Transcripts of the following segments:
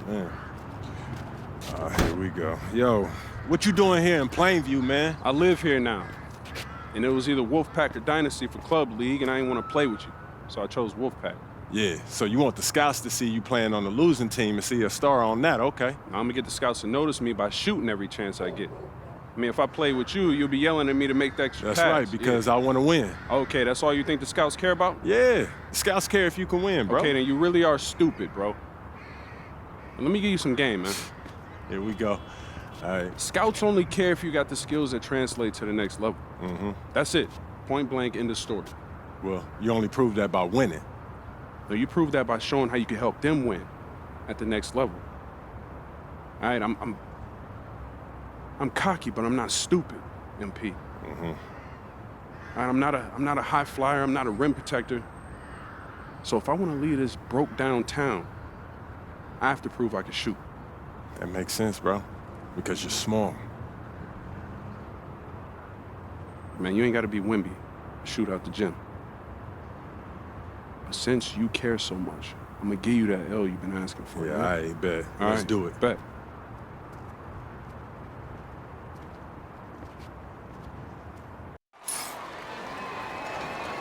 Man. Here we go. Yo, what you doing here in Plainview, man? I live here now. And it was either Wolfpack or Dynasty for Club League, and I didn't want to play with you. So I chose Wolfpack. Yeah, so you want the scouts to see you playing on the losing team and see a star on that, okay. I'm going to get the scouts to notice me by shooting every chance I get. I mean, if I play with you, you'll be yelling at me to make the extra pass. That's right, because I want to win. Okay, that's all you think the scouts care about? Yeah, the scouts care if you can win, bro. Okay, then you really are stupid, bro. Let me give you some game, man. Here we go. All right. Scouts only care if you got the skills that translate to the next level. Mm-hmm. That's it. Point blank, end of story. Well, you only prove that by winning. No, you prove that by showing how you can help them win at the next level. All right, I'm cocky, but I'm not stupid, MP. Mm-hmm. All right, I'm not a high flyer. I'm not a rim protector. So if I want to leave this broke down town, I have to prove I can shoot. That makes sense, bro. Because you're small. Man, you ain't got to be Wimby to shoot out the gym. But since you care so much, I'm going to give you that L you've been asking for. Yeah, right? I bet. All Let's right, do it. Bet.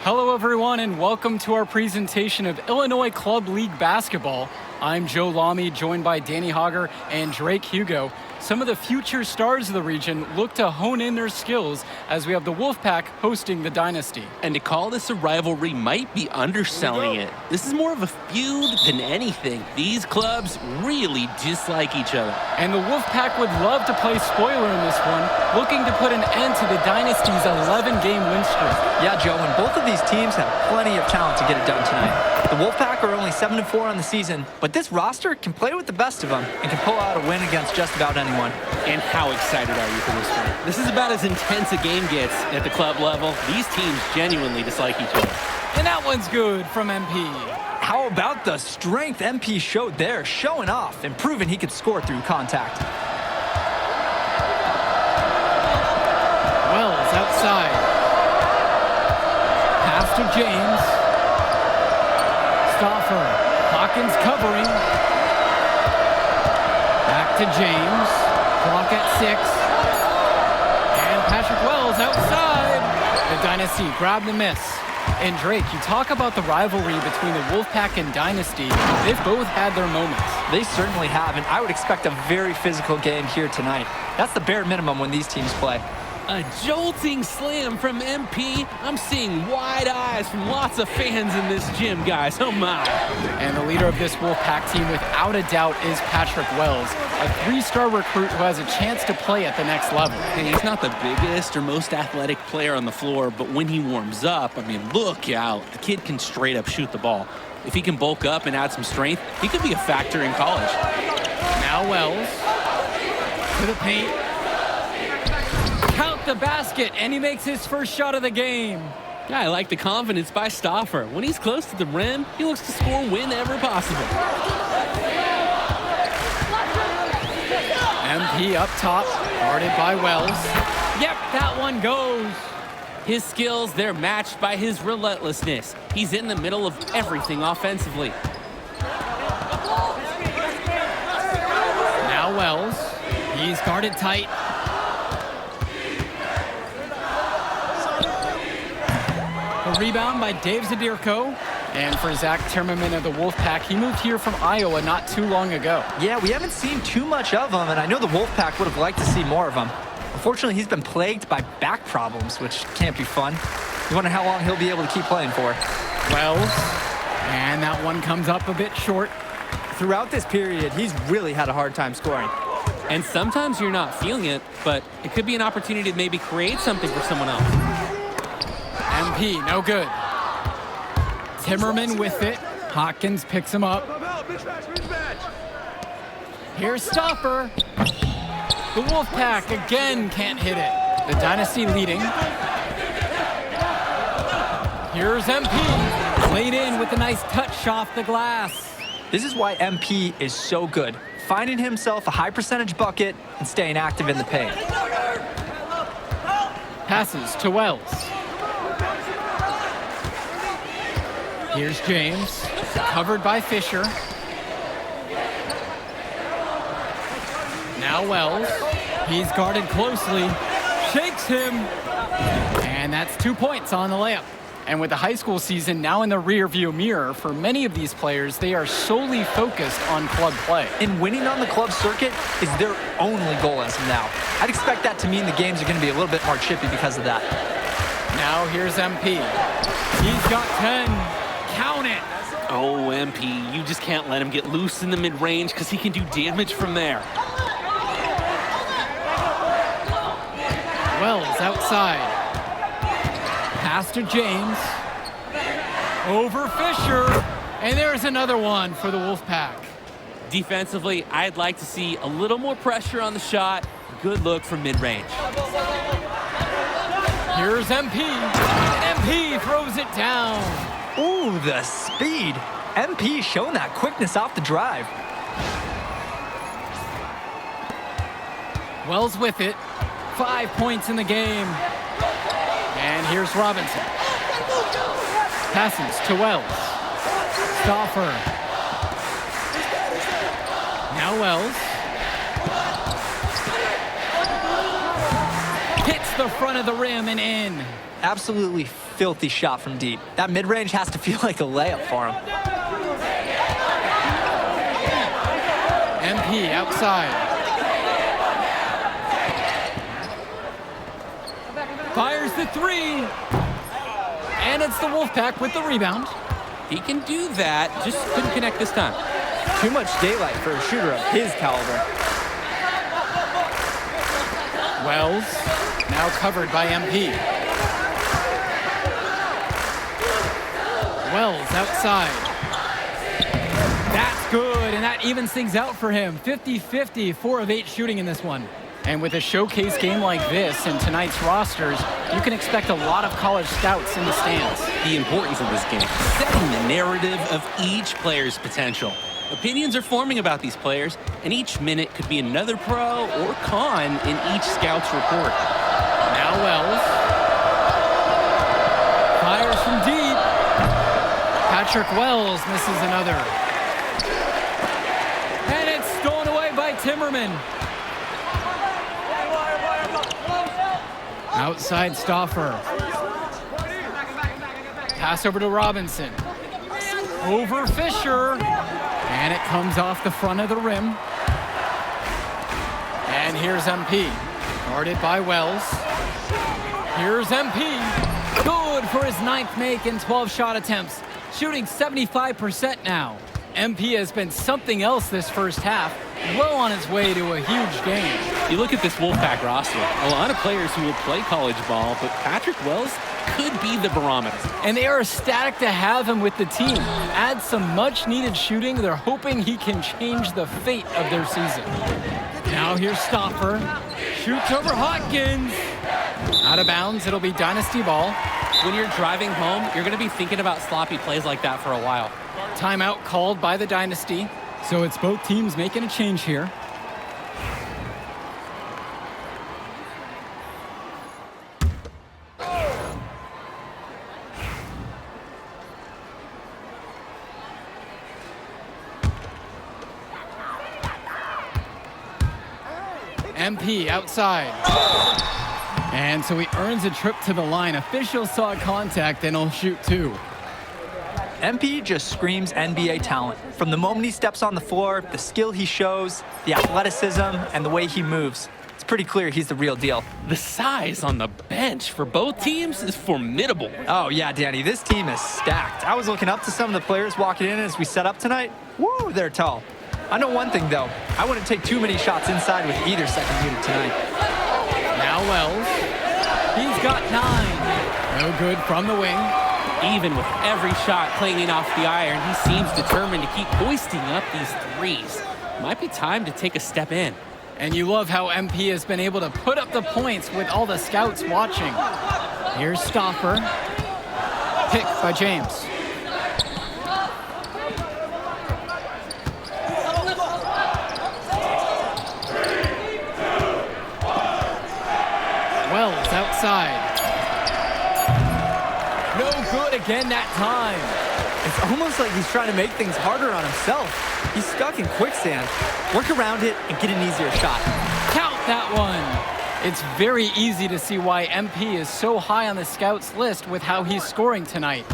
Hello, everyone, and welcome to our presentation of Illinois Club League Basketball. I'm Joe Lamy, joined by Danny Hogger and Drake Hugo. Some of the future stars of the region look to hone in their skills as we have the Wolfpack hosting the Dynasty. And to call this a rivalry might be underselling it. This is more of a feud than anything. These clubs really dislike each other. And the Wolfpack would love to play spoiler in this one, looking to put an end to the Dynasty's 11-game win streak. Yeah, Joe, and both of these teams have plenty of talent to get it done tonight. The Wolfpack are only 7-4 on the season, but this roster can play with the best of them and can pull out a win against just about anyone. And how excited are you for this one? This is about as intense a game gets at the club level. These teams genuinely dislike each other. And that one's good from MP. How about the strength MP showed there, showing off and proving he could score through contact. Wells outside. Pass to James. Stauffer. Hawkins covering. Back to James. Clock at 6. And Patrick Wells outside. The Dynasty grabbed the miss. And Drake, you talk about the rivalry between the Wolfpack and Dynasty. They've both had their moments. They certainly have, and I would expect a very physical game here tonight. That's the bare minimum when these teams play. A jolting slam from MP. I'm seeing wide eyes from lots of fans in this gym, guys. Oh my. And the leader of this Wolfpack team, without a doubt, is Patrick Wells, a 3-star recruit who has a chance to play at the next level. And he's not the biggest or most athletic player on the floor, but when he warms up, I mean, look out. The kid can straight up shoot the ball. If he can bulk up and add some strength, he could be a factor in college. Now Wells to the paint. Count the basket, and he makes his first shot of the game. Yeah, I like the confidence by Stauffer. When he's close to the rim, he looks to score whenever possible. MP up top, guarded by Wells. Yep, that one goes. His skills, they're matched by his relentlessness. He's in the middle of everything offensively. Now Wells, he's guarded tight. A rebound by Dave Zadirko. And for Zach Timmerman of the Wolfpack, he moved here from Iowa not too long ago. Yeah, we haven't seen too much of him, and I know the Wolfpack would have liked to see more of him. Unfortunately, he's been plagued by back problems, which can't be fun. You wonder how long he'll be able to keep playing for. Wells, and that one comes up a bit short. Throughout this period, he's really had a hard time scoring. And sometimes you're not feeling it, but it could be an opportunity to maybe create something for someone else. MP, no good. Timmerman with it. Hawkins picks him up. Here's Stauffer. The Wolfpack again can't hit it. The Dynasty leading. Here's MP. Played in with a nice touch off the glass. This is why MP is so good. Finding himself a high percentage bucket and staying active in the paint. Passes to Wells. Here's James, covered by Fisher. Now Wells. He's guarded closely. Shakes him. And that's 2 points on the layup. And with the high school season now in the rearview mirror, for many of these players, they are solely focused on club play. And winning on the club circuit is their only goal as of now. I'd expect that to mean the games are going to be a little bit more chippy because of that. Now here's MP. He's got 10. Count it. Oh, MP, you just can't let him get loose in the mid-range because he can do damage from there. Wells outside. Pass to James. Over Fisher. And there's another one for the Wolfpack. Defensively, I'd like to see a little more pressure on the shot. Good look from mid-range. Here's MP. MP throws it down. Ooh, the speed. MP showing that quickness off the drive. Wells with it. 5 points in the game. And here's Robinson. Passes to Wells. Stauffer. Now Wells. Hits the front of the rim and in. Absolutely filthy shot from deep. That mid-range has to feel like a layup for him. MP outside. Fires the three. And it's the Wolfpack with the rebound. He can do that, just couldn't connect this time. Too much daylight for a shooter of his caliber. Wells, now covered by MP. Wells outside. That's good, and that evens things out for him. 50-50, 4 of 8 shooting in this one. And with a showcase game like this in tonight's rosters, you can expect a lot of college scouts in the stands. The importance of this game, setting the narrative of each player's potential. Opinions are forming about these players, and each minute could be another pro or con in each scout's report. Now Wells. Fires from deep. Patrick Wells misses another. And it's stolen away by Timmerman. Outside Stauffer. Pass over to Robinson. Over Fisher. And it comes off the front of the rim. And here's MP. Guarded by Wells. Here's MP. Good for his 9th make in 12 shot attempts. Shooting 75% now. MP has been something else this first half. Well on his way to a huge game. You look at this Wolfpack roster, a lot of players who will play college ball, but Patrick Wells could be the barometer. And they are ecstatic to have him with the team. Add some much-needed shooting. They're hoping he can change the fate of their season. Now here's Stauffer. Shoots over Hopkins. Out of bounds, it'll be dynasty ball. When you're driving home, you're going to be thinking about sloppy plays like that for a while. Timeout called by the dynasty. So it's both teams making a change here. MP outside. And so he earns a trip to the line. Officials saw contact and he'll shoot 2. MP just screams NBA talent. From the moment he steps on the floor, the skill he shows, the athleticism, and the way he moves. It's pretty clear he's the real deal. The size on the bench for both teams is formidable. Oh, yeah, Danny, this team is stacked. I was looking up to some of the players walking in as we set up tonight. Woo, they're tall. I know one thing, though. I wouldn't take too many shots inside with either second unit tonight. Now Wells. He's got 9. No good from the wing. Even with every shot clanging off the iron, he seems determined to keep hoisting up these threes. Might be time to take a step in. And you love how MP has been able to put up the points with all the scouts watching. Here's Stauffer. Pick by James. Wells outside. No good again that time. It's almost like he's trying to make things harder on himself. He's stuck in quicksand. Work around it and get an easier shot. Count that one. It's very easy to see why MP is so high on the scouts list with how he's scoring tonight.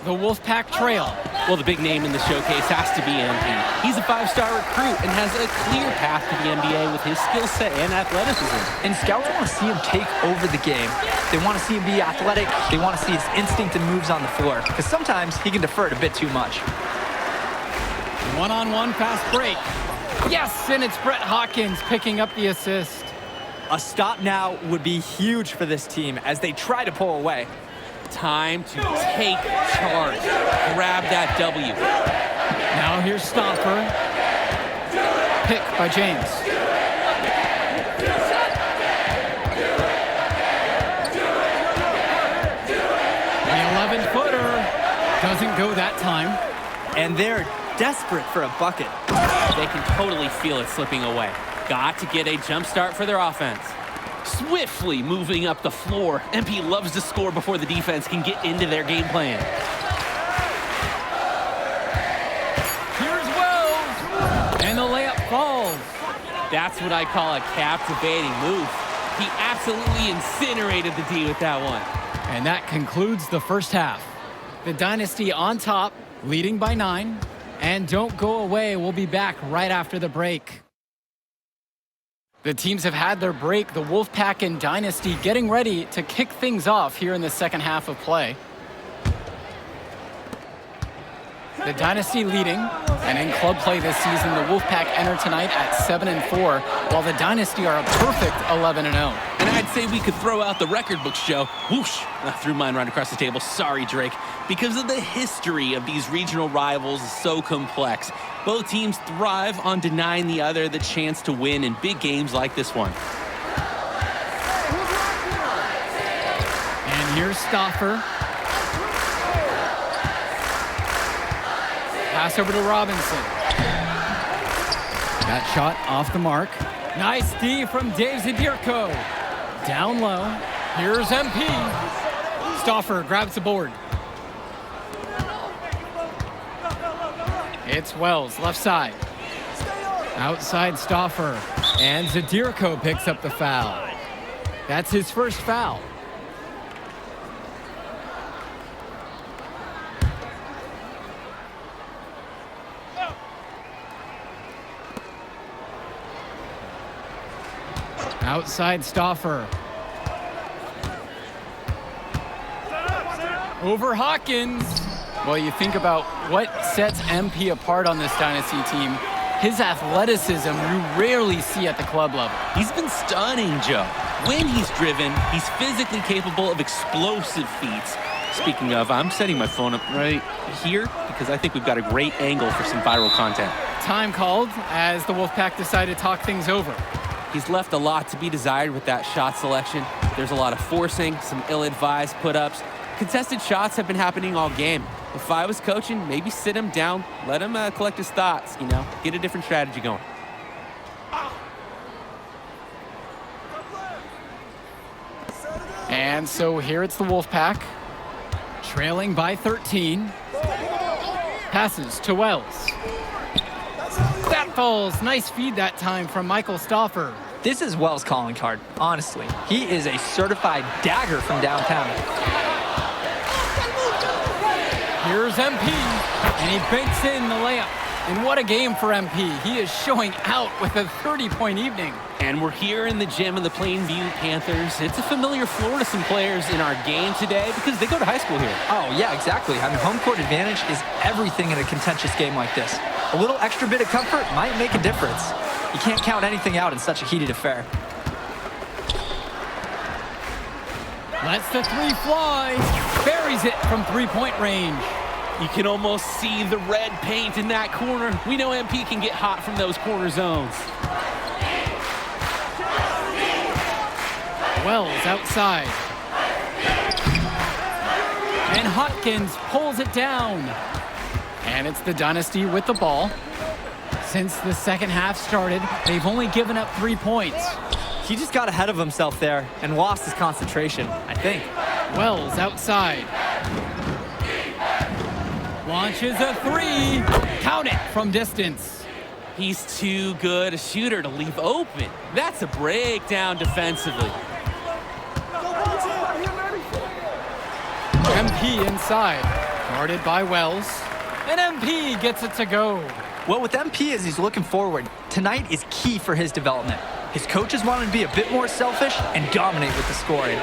The Wolfpack trail. Well, the big name in the showcase has to be MP. He's a 5-star recruit and has a clear path to the NBA with his skill set and athleticism. And scouts want to see him take over the game. They want to see him be athletic. They want to see his instinct and moves on the floor. Because sometimes he can defer it a bit too much. One-on-one fast break. Yes, and it's Brett Hawkins picking up the assist. A stop now would be huge for this team as they try to pull away. Time to take charge. Grab that W. Now here's Stoffer. Pick by James. The 11-footer doesn't go that time. And they're desperate for a bucket. They can totally feel it slipping away. Got to get a jump start for their offense. Swiftly moving up the floor. MP loves to score before the defense can get into their game plan. Here's Wells. And the layup falls. That's what I call a captivating move. He absolutely incinerated the D with that one. And that concludes the first half. The Dynasty on top, leading by 9. And don't go away. We'll be back right after the break. The teams have had their break. The Wolfpack and Dynasty getting ready to kick things off here in the second half of play. The Dynasty leading, and in club play this season, the Wolfpack enter tonight at 7-4, while the Dynasty are a perfect 11-0. And I'd say we could throw out the record books, Joe. Whoosh! I threw mine right across the table. Sorry, Drake. Because of the history of these regional rivals is so complex. Both teams thrive on denying the other the chance to win in big games like this one. And here's Stoffer. Pass over to Robinson. That shot off the mark. Nice D from Dave Zadirko. Down low. Here's MP. Stoffer grabs the board. It's Wells, left side. Outside Stoffer. And Zadirko picks up the foul. That's his first foul. Outside Stoffer. Over Hawkins. Well, you think about what sets MP apart on this Dynasty team. His athleticism you rarely see at the club level. He's been stunning, Joe. When he's driven, he's physically capable of explosive feats. Speaking of, I'm setting my phone up right here because I think we've got a great angle for some viral content. Time called as the Wolfpack decide to talk things over. He's left a lot to be desired with that shot selection. There's a lot of forcing, some ill-advised put-ups. Contested shots have been happening all game. If I was coaching, maybe sit him down, let him collect his thoughts, get a different strategy going. And so here it's the Wolfpack, trailing by 13. Passes to Wells. That falls. Nice feed that time from Michael Stoffer. This is Wells' calling card, honestly. He is a certified dagger from downtown. Here's MP, and he banks in the layup. And what a game for MP. He is showing out with a 30-point evening. And we're here in the gym of the Plainview Panthers. It's a familiar floor to some players in our game today because they go to high school here. Oh, yeah, exactly. Having home court advantage is everything in a contentious game like this. A little extra bit of comfort might make a difference. You can't count anything out in such a heated affair. Lets the three fly. Buries it from three-point range. You can almost see the red paint in that corner. We know MP can get hot from those corner zones. Wells outside. And Hopkins pulls it down. And it's the Dynasty with the ball. Since the second half started, they've only given up 3 points. He just got ahead of himself there and lost his concentration, I think. Wells outside. Launches a three. Count it from distance. He's too good a shooter to leave open. That's a breakdown defensively. MP inside. Guarded by Wells. And MP gets it to go. Well, with MP as he's looking forward, tonight is key for his development. His coaches want him to be a bit more selfish and dominate with the scoring.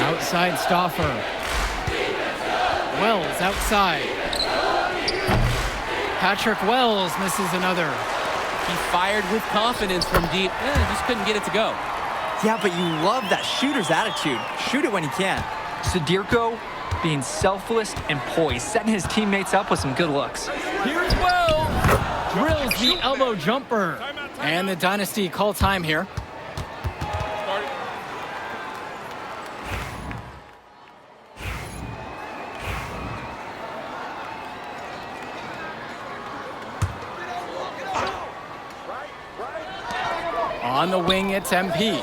Outside Stauffer. Wells outside. Patrick Wells misses another. He fired with confidence from deep. Just couldn't get it to go. Yeah, but you love that shooter's attitude. Shoot it when you can. Sadirko being selfless and poised, setting his teammates up with some good looks. Here's Wells. Drills the elbow jumper. And the Dynasty call time here. On the wing, it's MP.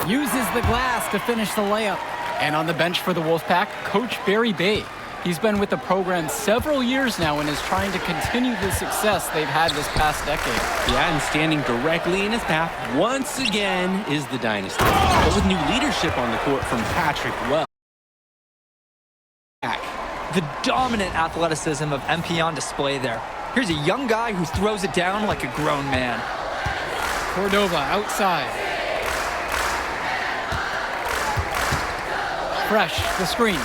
Uses the glass to finish the layup. And on the bench for the Wolfpack, Coach Barry Bay. He's been with the program several years now and is trying to continue the success they've had this past decade. Yeah, and standing directly in his path once again is the Dynasty. But with new leadership on the court from Patrick Wells. The dominant athleticism of MP on display there. Here's a young guy who throws it down like a grown man. Cordova outside. Fresh, the screen.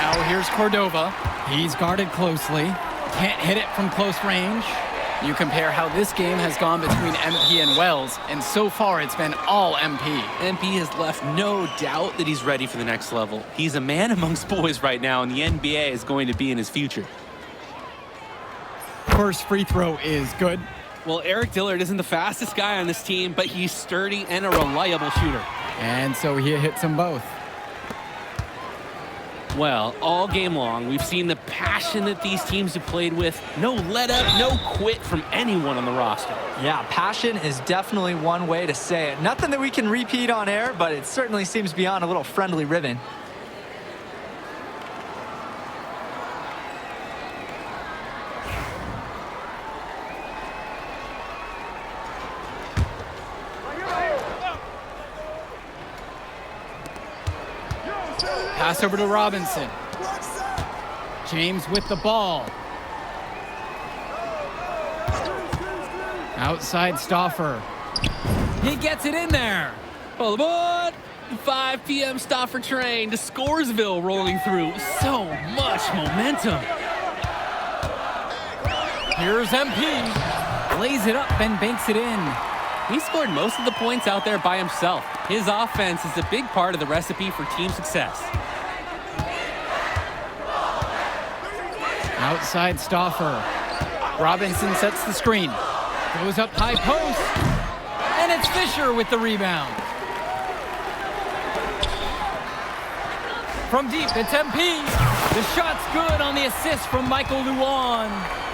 Now here's Cordova. He's guarded closely. Can't hit it from close range. You compare how this game has gone between MP and Wells, and so far it's been all MP. MP has left no doubt that he's ready for the next level. He's a man amongst boys right now, and the NBA is going to be in his future. First free throw is good. Well, Eric Dillard isn't the fastest guy on this team, but he's sturdy and a reliable shooter. And so he hits them both. Well, all game long, we've seen the passion that these teams have played with. No let up, no quit from anyone on the roster. Yeah, passion is definitely one way to say it. Nothing that we can repeat on air, but it certainly seems beyond a little friendly ribbon. Pass over to Robinson. James with the ball. Outside Stauffer. He gets it in there. All aboard! The 5 p.m. Stauffer train to Scoresville rolling through. So much momentum. Here's MP. Lays it up and banks it in. He scored most of the points out there by himself. His offense is a big part of the recipe for team success. Outside Stauffer. Robinson sets the screen. Goes up high post. And it's Fisher with the rebound. From deep, it's MP. The shot's good on the assist from Michael Luan.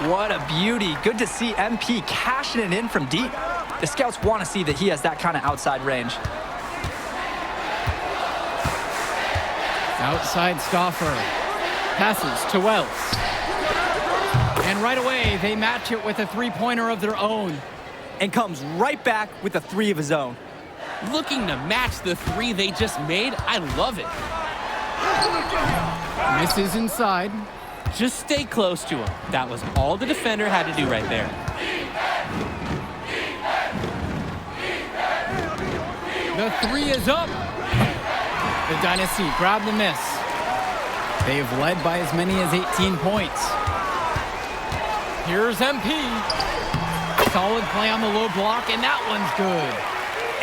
What a beauty. Good to see MP cashing it in from deep. The scouts want to see that he has that kind of outside range. Outside Stauffer. Passes to Wells. And right away, they match it with a three-pointer of their own. And comes right back with a three of his own. Looking to match the three they just made, I love it. Misses inside. Just stay close to him. That was all the defender had to do right there. The three is up. The Dynasty grab the miss. They've led by as many as 18 points. Here's MP. Solid play on the low block, and that one's good.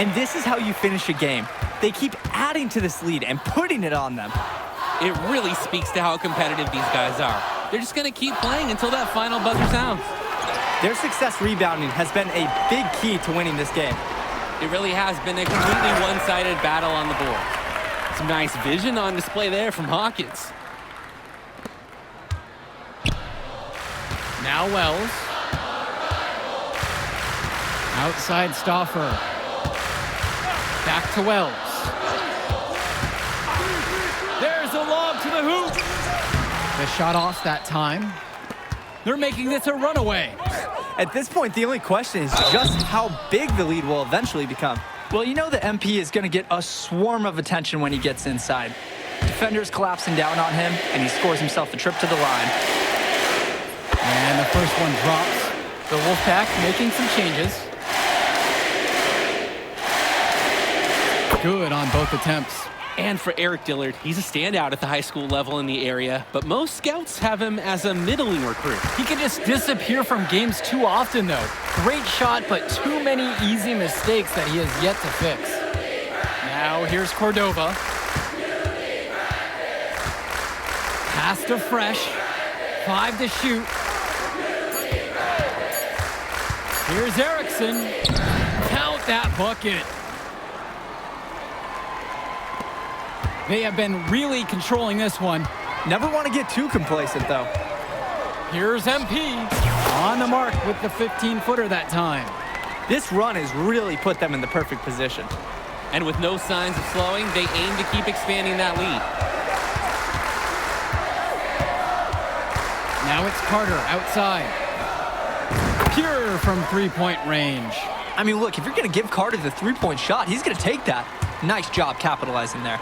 And this is how you finish a game. They keep adding to this lead and putting it on them. It really speaks to how competitive these guys are. They're just going to keep playing until that final buzzer sounds. Their success rebounding has been a big key to winning this game. It really has been a completely one-sided battle on the board. Some nice vision on display there from Hawkins. Now Wells. Outside Stauffer. Back to Wells. There's a lob to the hoop. The shot off that time. They're making this a runaway. At this point, the only question is just how big the lead will eventually become. Well, you know the MP is going to get a swarm of attention when he gets inside. Defenders collapsing down on him, and he scores himself a trip to the line. And the first one drops. The Wolfpack making some changes. Good on both attempts. And for Eric Dillard, he's a standout at the high school level in the area, but most scouts have him as a middling recruit. He can just disappear from games too often, though. Great shot, but too many easy mistakes that he has yet to fix. Now here's Cordova. Pass to Fresh. 5 to shoot. Here's Erickson. Count that bucket. They have been really controlling this one. Never want to get too complacent, though. Here's MP on the mark with the 15-footer that time. This run has really put them in the perfect position. And with no signs of slowing, they aim to keep expanding that lead. Now it's Carter outside. Pure from three-point range. I mean, look, if you're going to give Carter the three-point shot, he's going to take that. Nice job capitalizing there.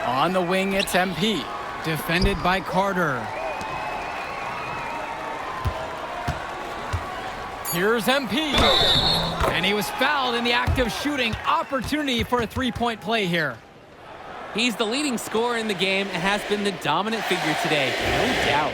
On the wing, it's MP. Defended by Carter. Here's MP. And he was fouled in the act of shooting. Opportunity for a three-point play here. He's the leading scorer in the game and has been the dominant figure today, no doubt.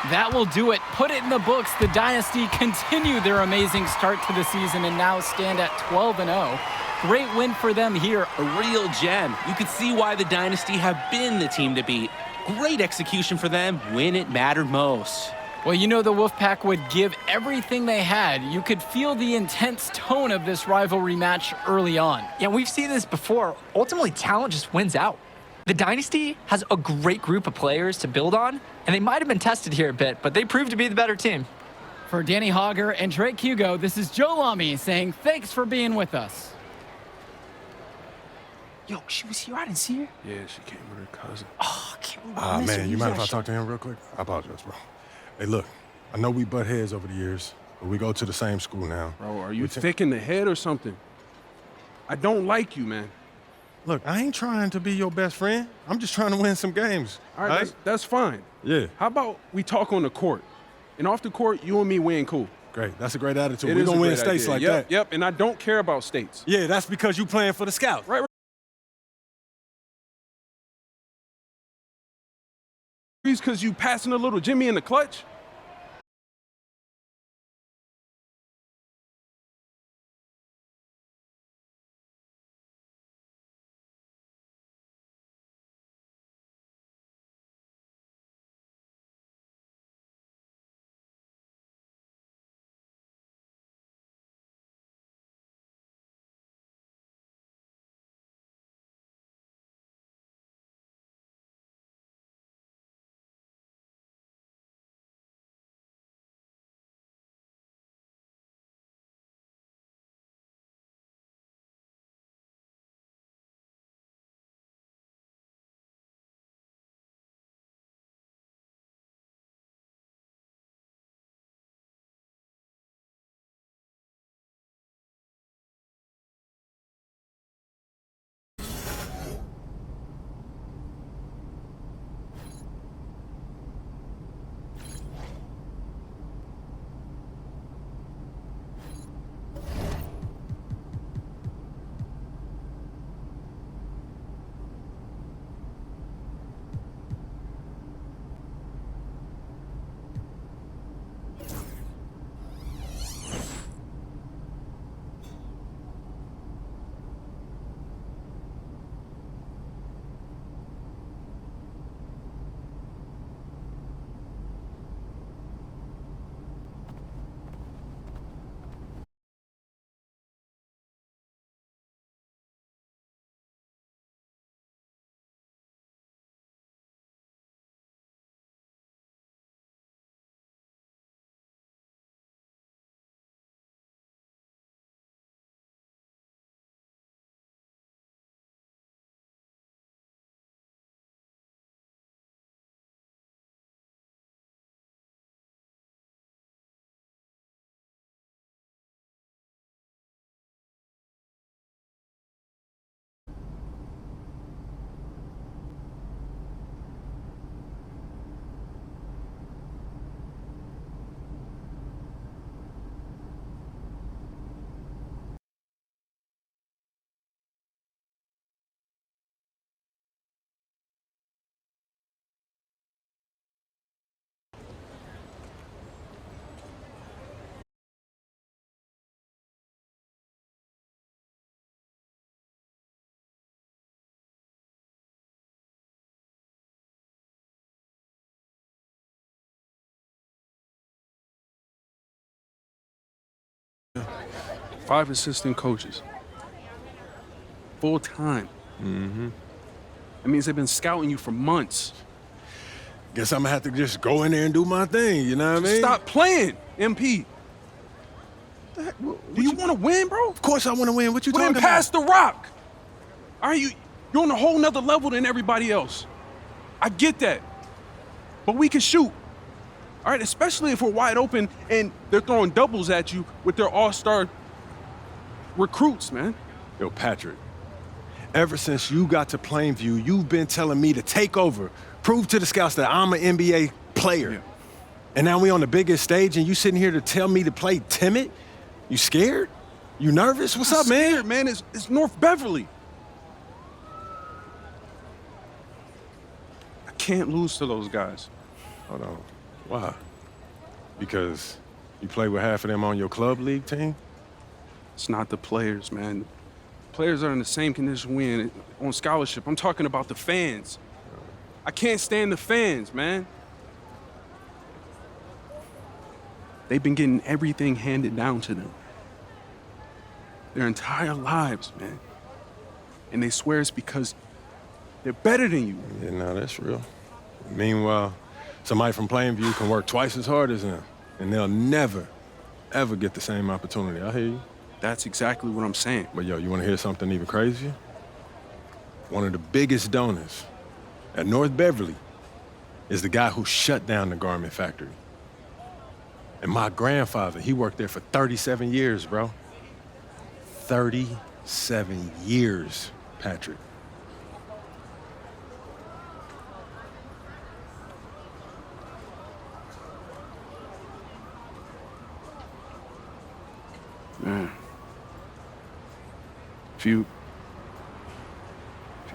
That will do it. Put it in the books. The Dynasty continue their amazing start to the season and now stand at 12-0. Great win for them here. A real gem. You could see why the Dynasty have been the team to beat. Great execution for them when it mattered most. Well, you know the Wolfpack would give everything they had. You could feel the intense tone of this rivalry match early on. Yeah, we've seen this before. Ultimately, talent just wins out. The Dynasty has a great group of players to build on, and they might have been tested here a bit, but they proved to be the better team. For Danny Hogger and Drake Hugo, this is Joe Lamy saying thanks for being with us. Yo, she was here. I didn't see her. Yeah, she came with her cousin. Oh, I can't believe I missed her. Man, you Who's mind if that I shit? talk to him real quick? I apologize, bro. Hey, look, I know we butt heads over the years, but we go to the same school now. Bro, are you thick in the head or something? I don't like you, man. Look, I ain't trying to be your best friend. I'm just trying to win some games. All right, that's fine. Yeah. How about we talk on the court? And off the court, you and me win cool. Great. That's a great attitude. It We're is a going to win great states idea. like Yep, that. Yep, and I don't care about states. Yeah, that's because you playing for the Scouts. Right. Because you passing a little Jimmy in the clutch? 5 assistant coaches. Full time. Mm-hmm. That means they've been scouting you for months. Guess I'm gonna have to just go in there and do my thing, you know what I mean? Stop playing, MP. Do you want to win, bro? Of course I want to win. What you Well, talking then about? pass the rock. All right, you're on a whole nother level than everybody else. I get that. But we can shoot. All right, especially if we're wide open and they're throwing doubles at you with their all-star recruits, man. Yo, Patrick, ever since you got to Plainview, you've been telling me to take over, prove to the scouts that I'm an NBA player. Yeah. And now we on the biggest stage and you sitting here to tell me to play timid? You scared? You nervous? What's up, man? Scared, man. It's North Beverly. I can't lose to those guys. Hold on. Why? Because you play with half of them on your club league team? It's not the players, man. Players are in the same condition we in on scholarship. I'm talking about the fans. I can't stand the fans, man. They've been getting everything handed down to them their entire lives, man. And they swear it's because they're better than you. Yeah, no, that's real. Meanwhile, somebody from Plainview can work twice as hard as them, and they'll never, ever get the same opportunity. I hear you. That's exactly what I'm saying. But yo, you want to hear something even crazier? One of the biggest donors at North Beverly is the guy who shut down the garment factory. And my grandfather, he worked there for 37 years, bro. 37 years, Patrick. Man. If you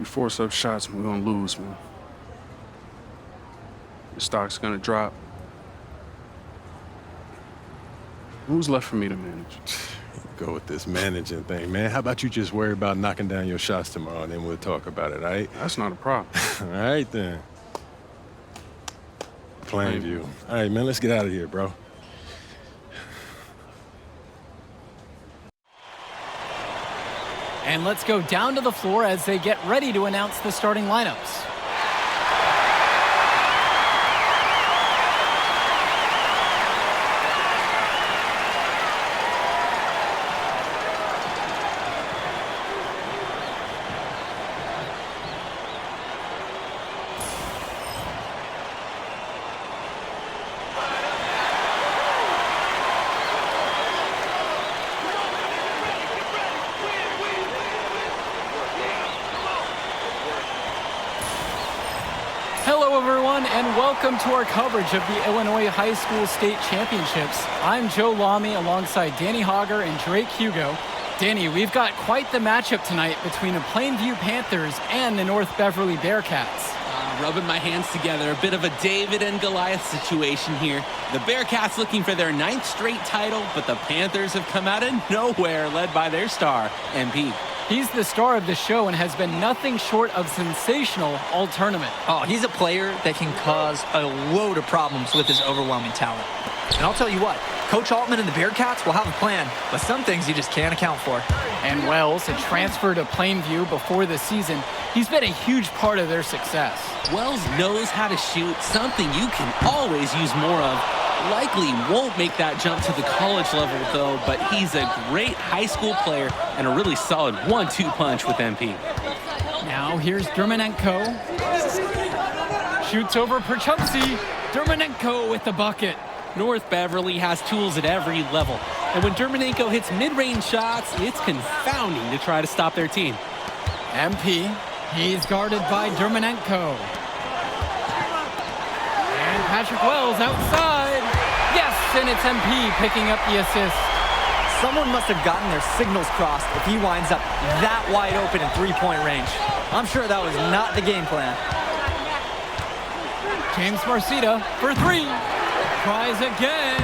force up shots, we're gonna lose, man. The stock's gonna drop. Who's left for me to manage? Go with this managing thing, man. How about you just worry about knocking down your shots tomorrow, and then we'll talk about it, all right? That's not a problem. All right, then. Plainview. All right, man, let's get out of here, bro. And let's go down to the floor as they get ready to announce the starting lineups. Hello, everyone, and welcome to our coverage of the Illinois High School State Championships. I'm Joe Lamy alongside Danny Hogger and Drake Hugo. Danny, we've got quite the matchup tonight between the Plainview Panthers and the North Beverly Bearcats. Rubbing my hands together, a bit of a David and Goliath situation here. The Bearcats looking for their 9th straight title, but the Panthers have come out of nowhere, led by their star, MP. He's the star of the show and has been nothing short of sensational all tournament. Oh, he's a player that can cause a load of problems with his overwhelming talent. And I'll tell you what, Coach Altman and the Bearcats will have a plan, but some things you just can't account for. And Wells had transferred to Plainview before the season. He's been a huge part of their success. Wells knows how to shoot, something you can always use more of. Likely won't make that jump to the college level, though, but he's a great high school player and a really solid 1-2 punch with MP. Now here's Dermanenko. Shoots over Perchupsi. Dermanenko with the bucket. North Beverly has tools at every level, and when Dermanenko hits mid-range shots, it's confounding to try to stop their team. MP, he's guarded by Dermanenko. And Patrick Wells outside. Yes, and it's MP picking up the assist. Someone must have gotten their signals crossed if he winds up that wide open in three-point range. I'm sure that was not the game plan. James Marcita for three. Tries again.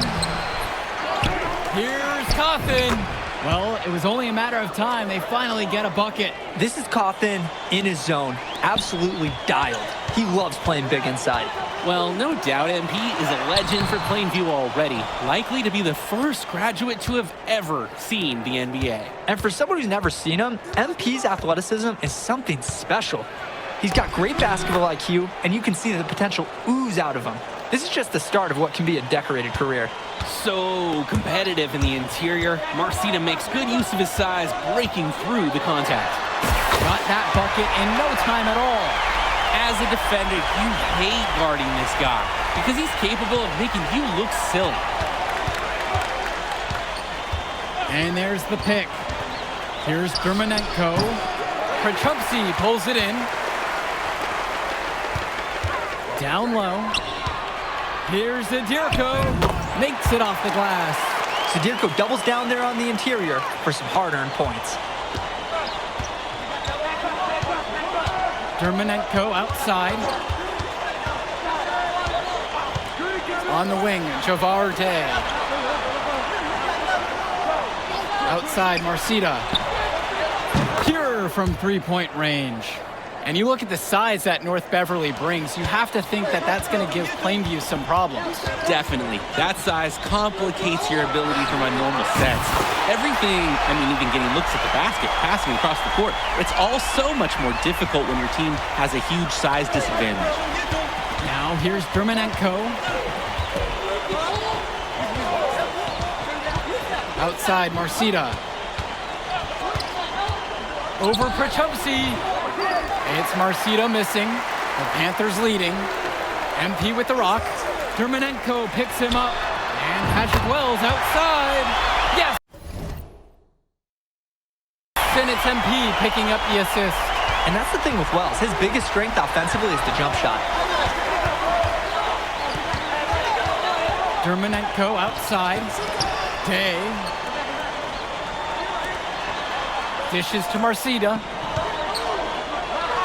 Here's Coffin. Well, it was only a matter of time. They finally get a bucket. This is Cawthon in his zone, absolutely dialed. He loves playing big inside. Well, no doubt MP is a legend for Plainview already, likely to be the first graduate to have ever seen the NBA. And for someone who's never seen him, MP's athleticism is something special. He's got great basketball IQ, and you can see the potential ooze out of him. This is just the start of what can be a decorated career. So competitive in the interior, Marcita makes good use of his size, breaking through the contact. Got that bucket in no time at all. As a defender, you hate guarding this guy because he's capable of making you look silly. And there's the pick. Here's Dermonenko. Prachupsi pulls it in. Down low. Here's Zadirko. Makes it off the glass. Zadirko doubles down there on the interior for some hard-earned points. Dermonenko outside. On the wing, Javarte. Outside, Marcita. Pure from three-point range. And you look at the size that North Beverly brings, you have to think that that's going to give Plainview some problems. Definitely. That size complicates your ability from a normal sets. Everything, even getting looks at the basket, passing across the court, it's all so much more difficult when your team has a huge size disadvantage. Now here's Dermonenko. Outside, Marcita. Over Prachupsi. It's Marcita missing. The Panthers leading. MP with the rock. Dermonenko picks him up. And Patrick Wells outside. Yes! And it's MP picking up the assist. And that's the thing with Wells. His biggest strength offensively is the jump shot. Dermonenko outside. Day. Dishes to Marcita.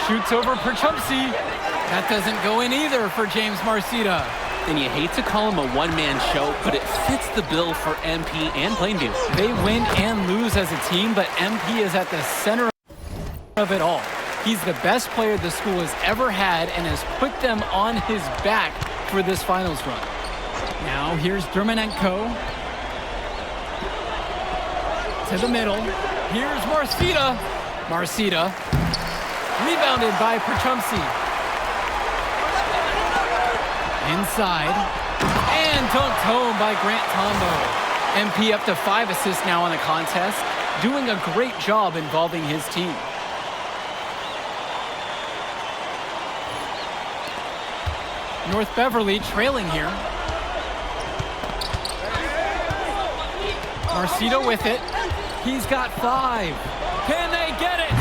Shoots over Prachupsi. That doesn't go in either for James Marcita. And you hate to call him a one-man show, but it fits the bill for MP and Plainview. They win and lose as a team, but MP is at the center of it all. He's the best player the school has ever had and has put them on his back for this finals run. Now here's Dermonenko. To the middle. Here's Marcita. Marcita. Rebounded by Prachupsi. Inside. And dunked home by Grant Tombo. MP up to 5 assists now in the contest, doing a great job involving his team. North Beverly trailing here. Marcita with it. He's got 5. Can they get it?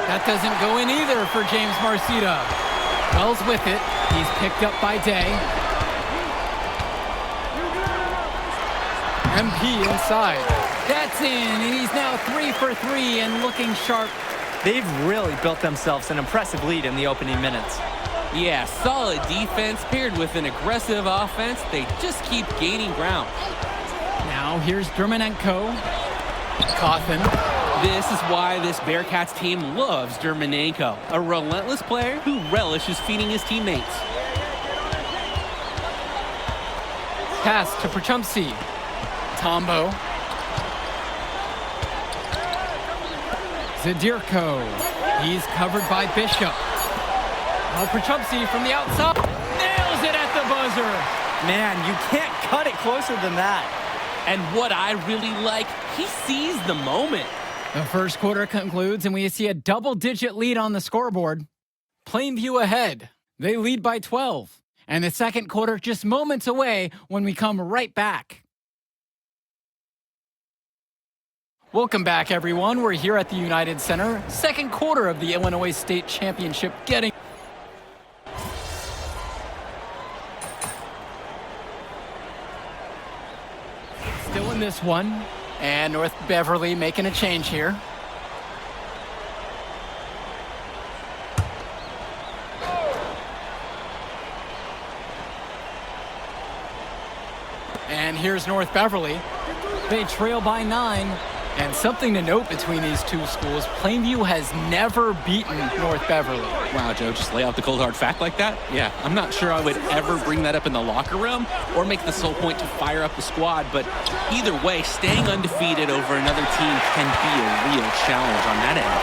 That doesn't go in either for James Marcita. Wells with it. He's picked up by Day. MP inside. That's in, and he's now 3 for 3 and looking sharp. They've really built themselves an impressive lead in the opening minutes. Yeah, solid defense paired with an aggressive offense. They just keep gaining ground. Now here's Dermonenko. Cawthon. This is why this Bearcats team loves Dermonenko, a relentless player who relishes feeding his teammates. Pass to Prachupsi. Tombo. Zadirko. He's covered by Bishop. Now Prachupsi from the outside. Nails it at the buzzer. Man, you can't cut it closer than that. And what I really like, he sees the moment. The first quarter concludes and we see a double-digit lead on the scoreboard. Plainview ahead. They lead by 12. And the second quarter just moments away when we come right back. Welcome back, everyone. We're here at the United Center. Second quarter of the Illinois State Championship getting... Still in this one. And North Beverly making a change here. And here's North Beverly. They trail by 9. And something to note between these two schools, Plainview has never beaten North Beverly. Wow, Joe, just lay out the cold hard fact like that? Yeah, I'm not sure I would ever bring that up in the locker room or make the sole point to fire up the squad, but either way, staying undefeated over another team can be a real challenge on that end.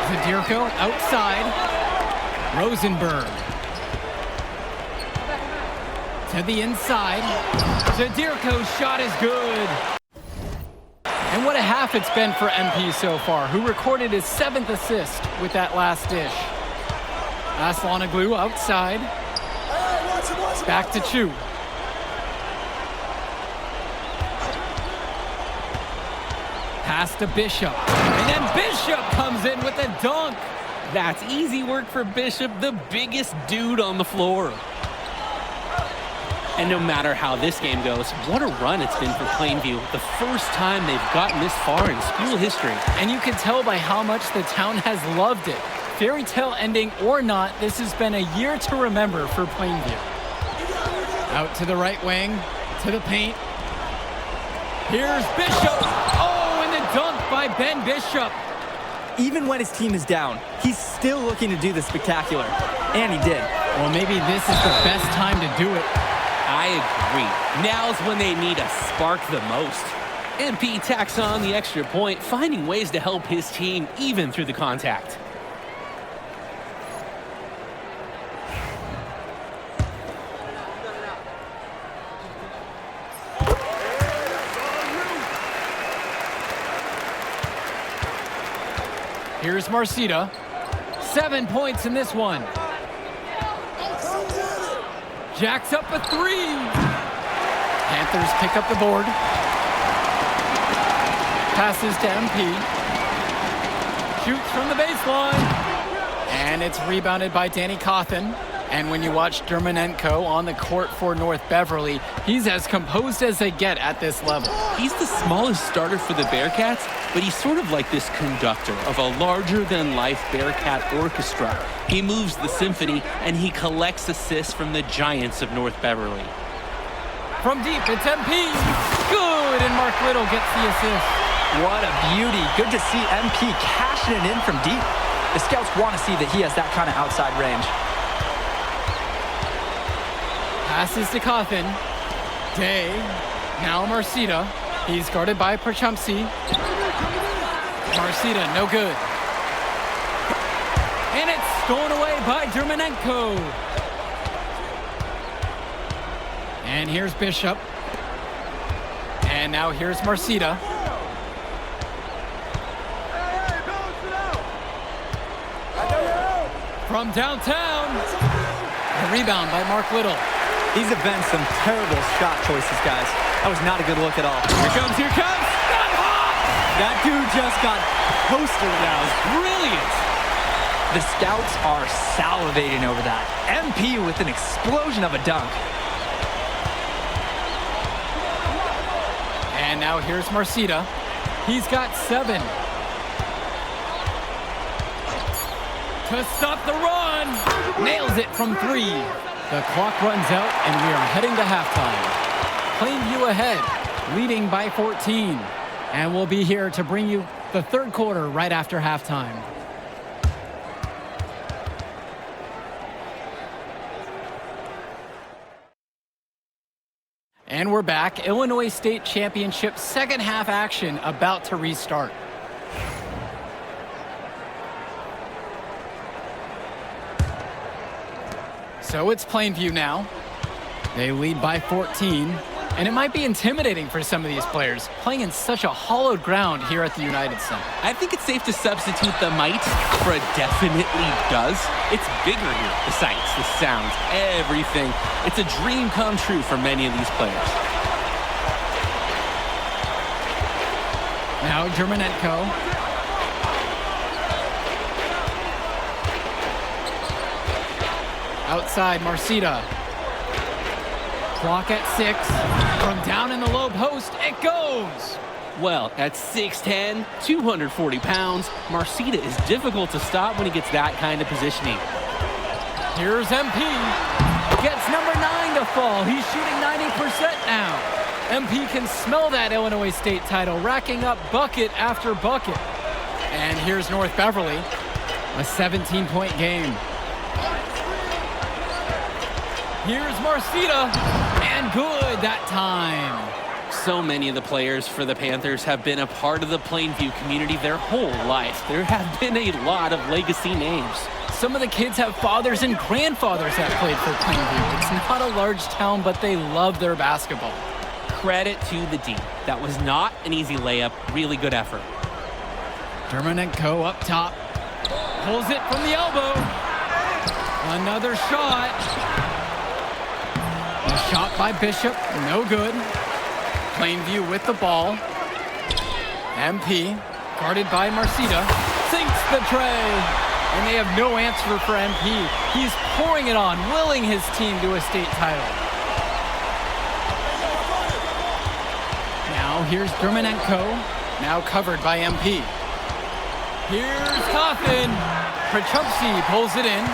Zadirko outside. Rosenberg. To the inside. Zadirko's shot is good. And what a half it's been for MP so far, who recorded his 7th assist with that last dish. Aslanoglu outside. Back to Chu. Pass to Bishop. And then Bishop comes in with a dunk. That's easy work for Bishop, the biggest dude on the floor. And no matter how this game goes, what a run it's been for Plainview. The first time they've gotten this far in school history. And you can tell by how much the town has loved it. Fairy tale ending or not, this has been a year to remember for Plainview. Out to the right wing, to the paint. Here's Bishop. Oh, and the dunk by Ben Bishop. Even when his team is down, he's still looking to do the spectacular. And he did. Well, maybe this is the best time to do it. I agree. Now's when they need a spark the most. MP tacks on the extra point, finding ways to help his team even through the contact. Here's Marcita. 7 points in this one. Jacks up a 3. Panthers pick up the board. Passes to MP. Shoots from the baseline. And it's rebounded by Danny Cawthon. And when you watch Dermanenko on the court for North Beverly, he's as composed as they get at this level. He's the smallest starter for the Bearcats, but he's sort of like this conductor of a larger-than-life Bearcat orchestra. He moves the symphony, and he collects assists from the giants of North Beverly. From deep, it's MP. Good, and Mark Little gets the assist. What a beauty. Good to see MP cashing it in from deep. The scouts want to see that he has that kind of outside range. Passes to Cawthon. Day. Now Marcita. He's guarded by Perchumsey. Marcita, no good. And it's stolen away by Dermanenko. And here's Bishop. And now here's Marcita. From downtown. The rebound by Mark Little. These have been some terrible shot choices, guys. That was not a good look at all. Here comes. That dude just got posted down. Brilliant! The scouts are salivating over that. MP with an explosion of a dunk. And now here's Marcita. He's got 7. To stop the run. Nails it from 3. The clock runs out and we are heading to halftime. Plainview ahead, leading by 14. And we'll be here to bring you the third quarter right after halftime. And we're back. Illinois State Championship second half action about to restart. So it's Plainview now. They lead by 14. And it might be intimidating for some of these players, playing in such a hollowed ground here at the United Center. I think it's safe to substitute the might for a definitely does. It's bigger here. The sights, the sounds, everything. It's a dream come true for many of these players. Now Dermanenko. Outside, Marcita. Clock at 6. From down in the low post, it goes. Well, at 6'10", 240 pounds, Marcita is difficult to stop when he gets that kind of positioning. Here's MP. gets number 9 to fall. He's shooting 90% now. MP can smell that Illinois State title, racking up bucket after bucket. And here's North Beverly, a 17-point game. Here's Marcita, and good that time. So many of the players for the Panthers have been a part of the Plainview community their whole life. There have been a lot of legacy names. Some of the kids have fathers and grandfathers that played for Plainview. It's not a large town, but they love their basketball. Credit to the D. That was not an easy layup. Really good effort. Dermonenko up top. Pulls it from the elbow. Another shot. A shot by Bishop. No good. Plainview with the ball. MP, guarded by Marcita, sinks the tray. And they have no answer for MP. He's pouring it on, willing his team to a state title. Now here's Dermonenko, now covered by MP. Here's Coffin. Prachupsi pulls it in.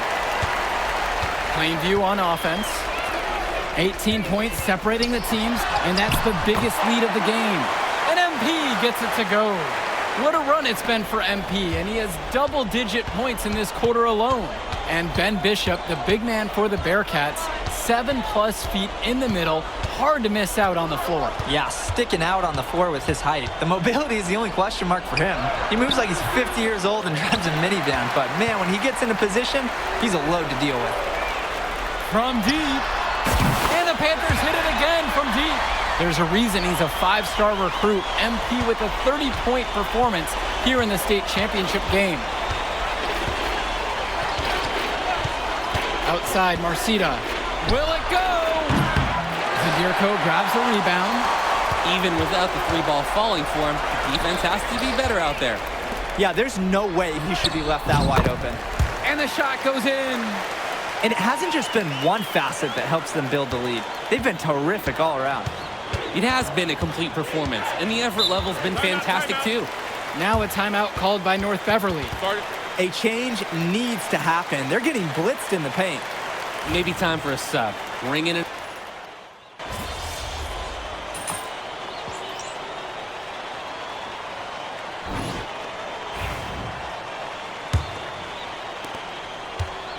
Plainview on offense. 18 points separating the teams, and that's the biggest lead of the game. And MP gets it to go. What a run it's been for MP, and he has double-digit points in this quarter alone. And Ben Bishop, the big man for the Bearcats, 7+ feet in the middle, hard to miss out on the floor. Yeah, sticking out on the floor with his height. The mobility is the only question mark for him. He moves like he's 50 years old and drives a minivan, but man, when he gets into position, he's a load to deal with. From deep, and the Panthers hit it again from deep. There's a reason he's a 5-star recruit. MP with a 30-point performance here in the state championship game. Outside, Marcita. Will it go? Zadirko grabs the rebound. Even without the 3-ball falling for him, the defense has to be better out there. Yeah, there's no way he should be left that wide open. And the shot goes in. And it hasn't just been one facet that helps them build the lead. They've been terrific all around. It has been a complete performance, and the effort level's been fantastic too. Now a timeout called by North Beverly. A change needs to happen. They're getting blitzed in the paint. Maybe time for a sub. Bring in a...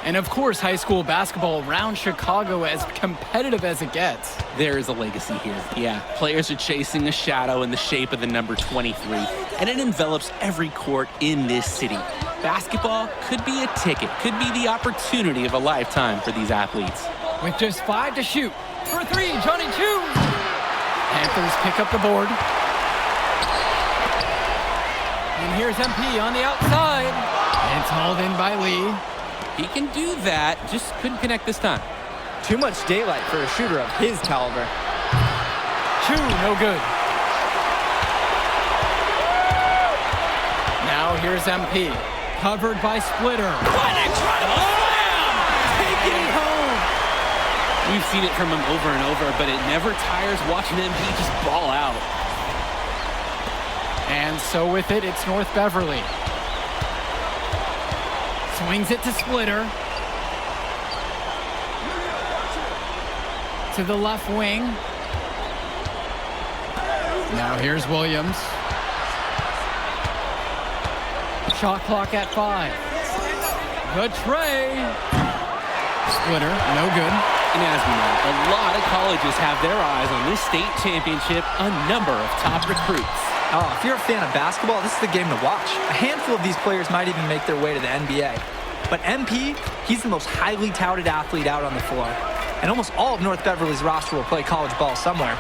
And of course, high school basketball around Chicago as competitive as it gets. There is a legacy here. Yeah, players are chasing a shadow in the shape of the number 23, and it envelops every court in this city. Basketball could be a ticket, could be the opportunity of a lifetime for these athletes. With just 5 to shoot. For 3, Johnny Chu. Panthers pick up the board. And here's MP on the outside. It's hauled in by Lee. He can do that, just couldn't connect this time. Too much daylight for a shooter of his caliber. Chu, no good. Now here's MP, covered by Splitter. What an incredible slam! Taking it home. We've seen it from him over and over, but it never tires watching MP just ball out. And so with it, it's North Beverly. Swings it to Splitter. To the left wing. Now here's Williams. Shot clock at 5. The tray. Splitter, no good. And as we know, a lot of colleges have their eyes on this state championship, a number of top recruits. Oh, if you're a fan of basketball, this is the game to watch. A handful of these players might even make their way to the NBA. But MP, he's the most highly touted athlete out on the floor. And almost all of North Beverly's roster will play college ball somewhere.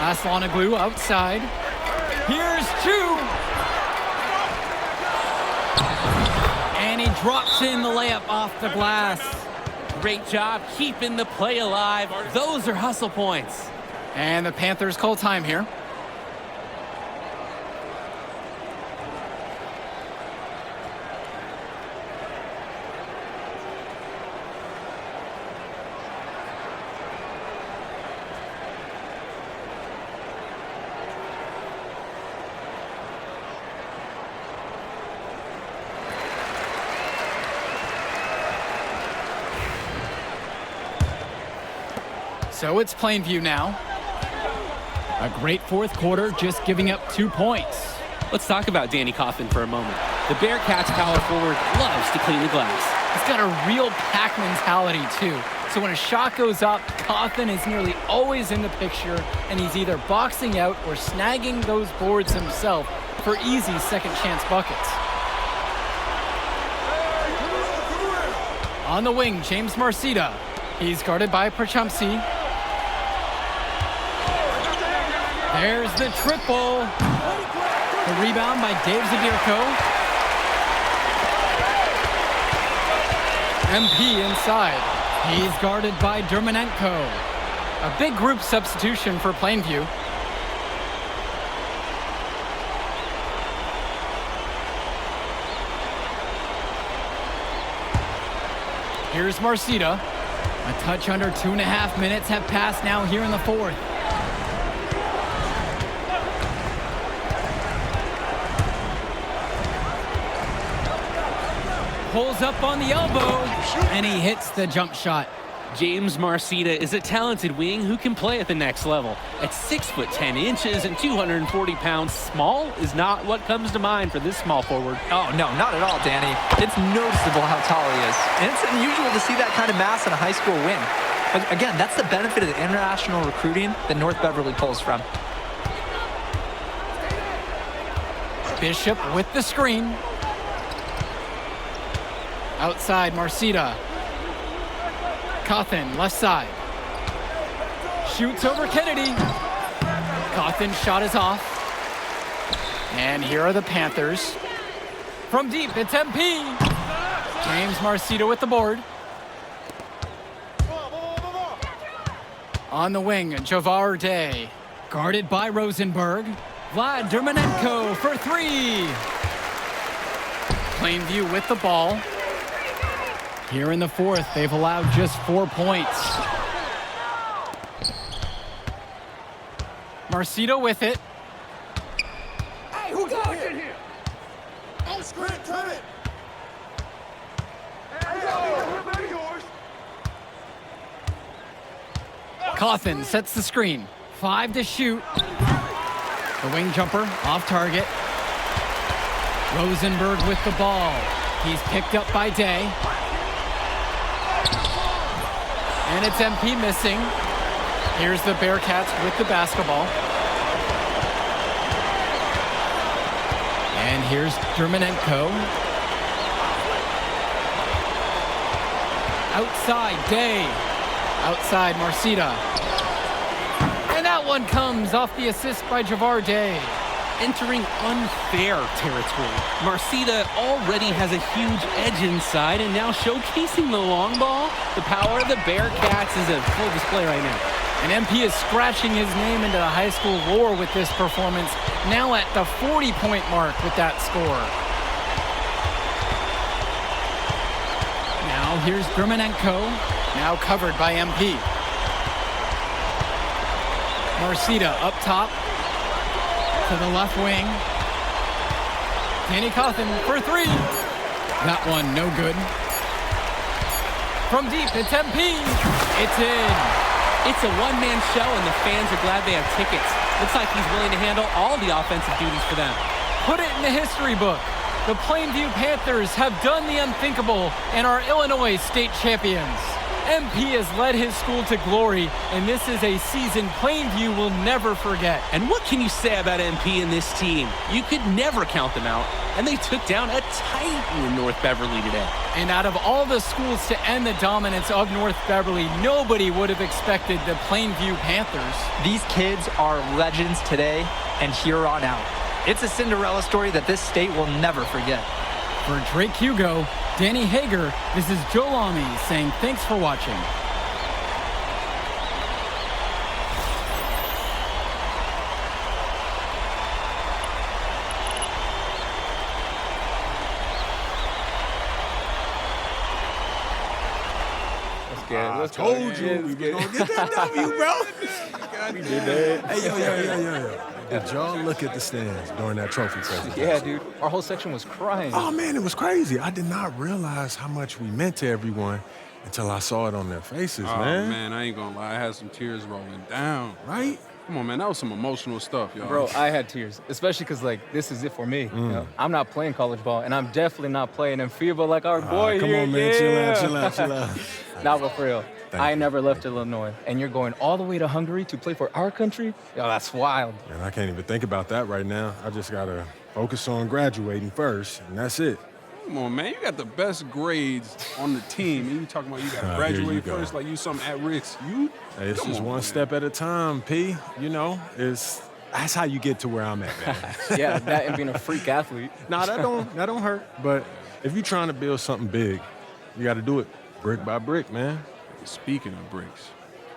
Aslanoglu outside. Here's Chu. And he drops in the layup off the glass. Great job keeping the play alive. Those are hustle points. And the Panthers call time here. So it's Plainview now. A great fourth quarter, just giving up 2 points. Let's talk about Danny Coffin for a moment. The Bearcats power forward loves to clean the glass. He's got a real pack mentality, too. So when a shot goes up, Coffin is nearly always in the picture, and he's either boxing out or snagging those boards himself for easy second chance buckets. On the wing, James Marcita. He's guarded by Prachumpsy. There's the triple. The rebound by Dave Zabirko. MP inside. He's guarded by Dermanenko. A big group substitution for Plainview. Here's Marcita. A touch under 2.5 minutes have passed now here in the fourth. Pulls up on the elbow, and he hits the jump shot. James Marcita is a talented wing who can play at the next level. At 6'10" and 240 pounds, small is not what comes to mind for this small forward. Oh, no, not at all, Danny. It's noticeable how tall he is. And it's unusual to see that kind of mass in a high school wing. But again, that's the benefit of the international recruiting that North Beverly pulls from. Bishop with the screen. Outside, Marcita. Cawthon, left side. Shoots over Kennedy. Cawthon's shot is off. And here are the Panthers. From deep, it's MP. James Marcita with the board. On the wing, Javar Day. Guarded by Rosenberg. Vlad Dermanenko for three. Plainview with the ball. Here in the fourth, they've allowed just 4 points. Marcita with it. Hey, who got it here? On screen, turn it. Cawthon sets the screen. 5 to shoot. The wing jumper off target. Rosenberg with the ball. He's picked up by Day. And it's MP missing. Here's the Bearcats with the basketball. And here's Dermanenko. Outside, Day. Outside, Marcita. And that one comes off the assist by Javar Day. Entering unfair territory. Marcita already has a huge edge inside, and now showcasing the long ball. The power of the Bearcats is a full display right now. And MP is scratching his name into the high school lore with this performance, now at the 40-point mark with that score. Now here's Dermanenko, now covered by MP. Marcita up top. To the left wing. Danny Cawthon for three. That one no good. From deep, it's MP. It's in. It's a one-man show, and the fans are glad they have tickets. Looks like he's willing to handle all the offensive duties for them. Put it in the history book. The Plainview Panthers have done the unthinkable and are Illinois state champions. MP has led his school to glory, and this is a season Plainview will never forget. And what can you say about MP and this team? You could never count them out, and they took down a titan in North Beverly today. And out of all the schools to end the dominance of North Beverly, nobody would have expected the Plainview Panthers. These kids are legends today and here on out. It's a Cinderella story that this state will never forget. For Drake Hugo, Danny Hager, this is Joe Lamy saying thanks for watching. I told you we were gonna get that W, bro. We did that. Hey, yo. Did y'all look at the stands during that trophy presentation? Yeah, dude. Our whole section was crying. Oh, man, it was crazy. I did not realize how much we meant to everyone until I saw it on their faces, Oh, man. man, I ain't gonna lie. I had some tears rolling down. Right? Come on, man. That was some emotional stuff, y'all. Bro, I had tears, especially because, like, this is it for me. You know? I'm not playing college ball, and I'm definitely not playing in FIBA like our boy come here. on, man. Yeah. Chill out. Nah, but for real, I you. never left Illinois, and you're going all the way to Hungary to play for our country? Yo, that's wild. And I can't even think about that right now. I just got to focus on graduating first, and that's it. Come on, man. You got the best grades on the team, and you talking about you got to Here graduate you go. first like you something at risk. You? Hey, it's Come just on, one man. step at a time, P. You know, that's how you get to where I'm at, man. Yeah, that and being a freak athlete. Nah, that don't hurt. But if you're trying to build something big, you got to do it brick by brick, man. Speaking of bricks,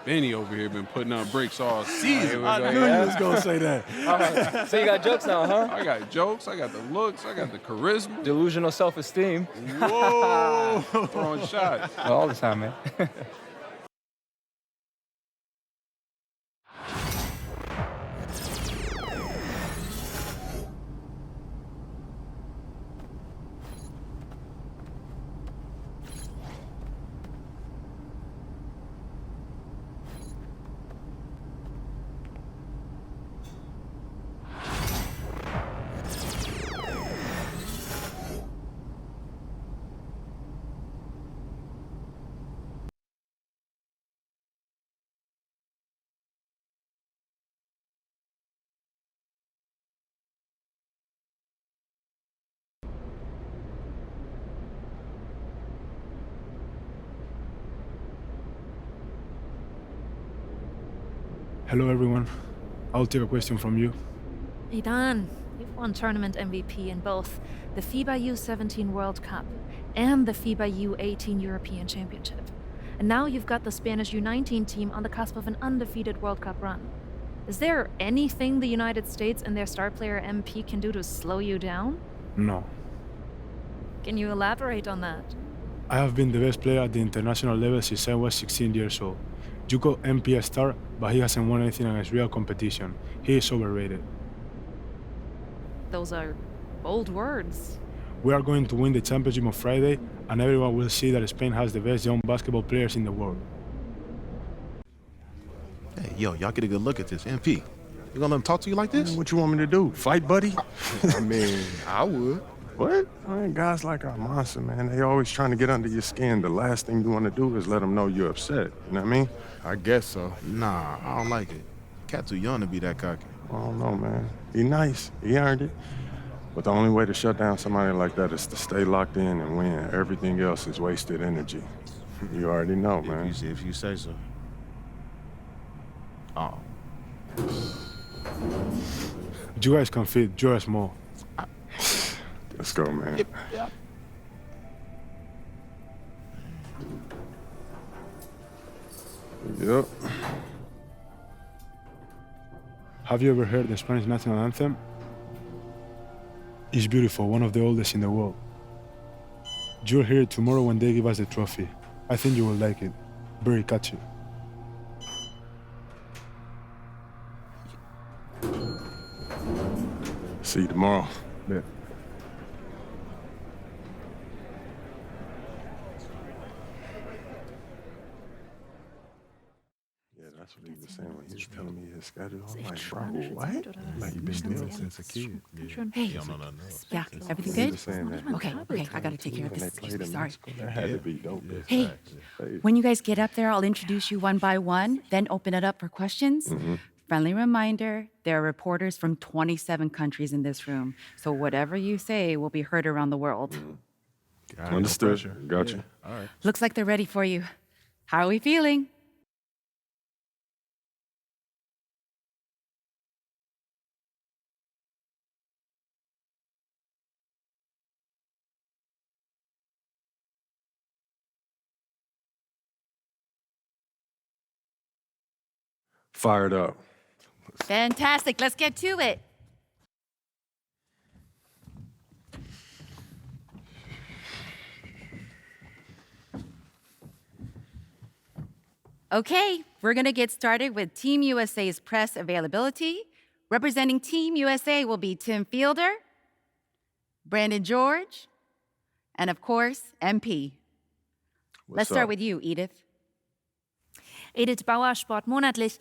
Benny over here been putting up bricks all season. I knew you was gonna say that. All right, so you got jokes now, huh? I got jokes, I got the looks, I got the charisma. Delusional self-esteem. Whoa! Throwing shots. All the time, man. Hello, everyone. I'll take a question from you. Hey Dan, you've won tournament MVP in both the FIBA U17 World Cup and the FIBA U18 European Championship. And now you've got the Spanish U19 team on the cusp of an undefeated World Cup run. Is there anything the United States and their star player MP can do to slow you down? No. Can you elaborate on that? I have been the best player at the international level since I was 16 years old. You call MP a star, but he hasn't won anything against real competition. He is overrated. Those are bold words. We are going to win the championship on Friday, and everyone will see that Spain has the best young basketball players in the world. Hey, yo, y'all get a good look at this. MP, you gonna let him talk to you like this? What you want me to do? Fight, buddy? I mean, I would. What? Man, guys like our monster, man, they always trying to get under your skin. The last thing you want to do is let them know you're upset. You know what I mean? I guess so. Nah, I don't like it. Cat too young to be that cocky. I don't know, man. He nice. He earned it. But the only way to shut down somebody like that is to stay locked in and win. Everything else is wasted energy. You already know, man. If you say so. Oh. You guys can fit, you're small. Let's go, man. Yep. Yep. Have you ever heard the Spanish national anthem? It's beautiful, one of the oldest in the world. You'll hear it tomorrow when they give us the trophy. I think you will like it. Very catchy. See you tomorrow. Yeah. Yeah, that's what he was saying when he was telling me his schedule. I'm like, bro, what? Like, you been doing since a kid. Hey, yeah, everything He good? was saying that. Okay, I gotta take care of When they this. played in Sorry. Mexico, that had to be dope. Hey, when you guys get up there, I'll introduce you one by one, then open it up for questions. Friendly reminder, there are reporters from 27 countries in this room, so whatever you say will be heard around the world. Understood. Gotcha. Looks like they're ready for you. How are we feeling? Fired up. Fantastic, let's get to it. Okay, we're gonna get started with Team USA's press availability. Representing Team USA will be Tim Fielder, Brandon George, and of course, MP. Let's start with you, Edith. Edith Bauer, Sport Monatlich.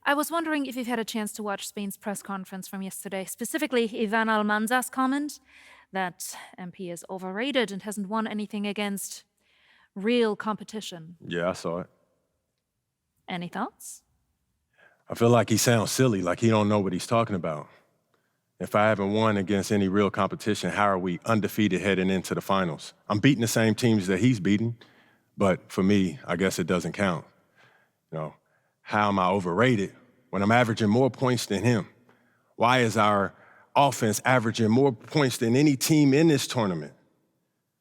I was wondering if you've had a chance to watch Spain's press conference from yesterday, specifically Ivan Almanza's comment that MP is overrated and hasn't won anything against real competition. Yeah, I saw it. Any thoughts? I feel like he sounds silly, like he don't know what he's talking about. If I haven't won against any real competition, how are we undefeated heading into the finals? I'm beating the same teams that he's beating, but for me, I guess it doesn't count. You know, how am I overrated when I'm averaging more points than him? Why is our offense averaging more points than any team in this tournament?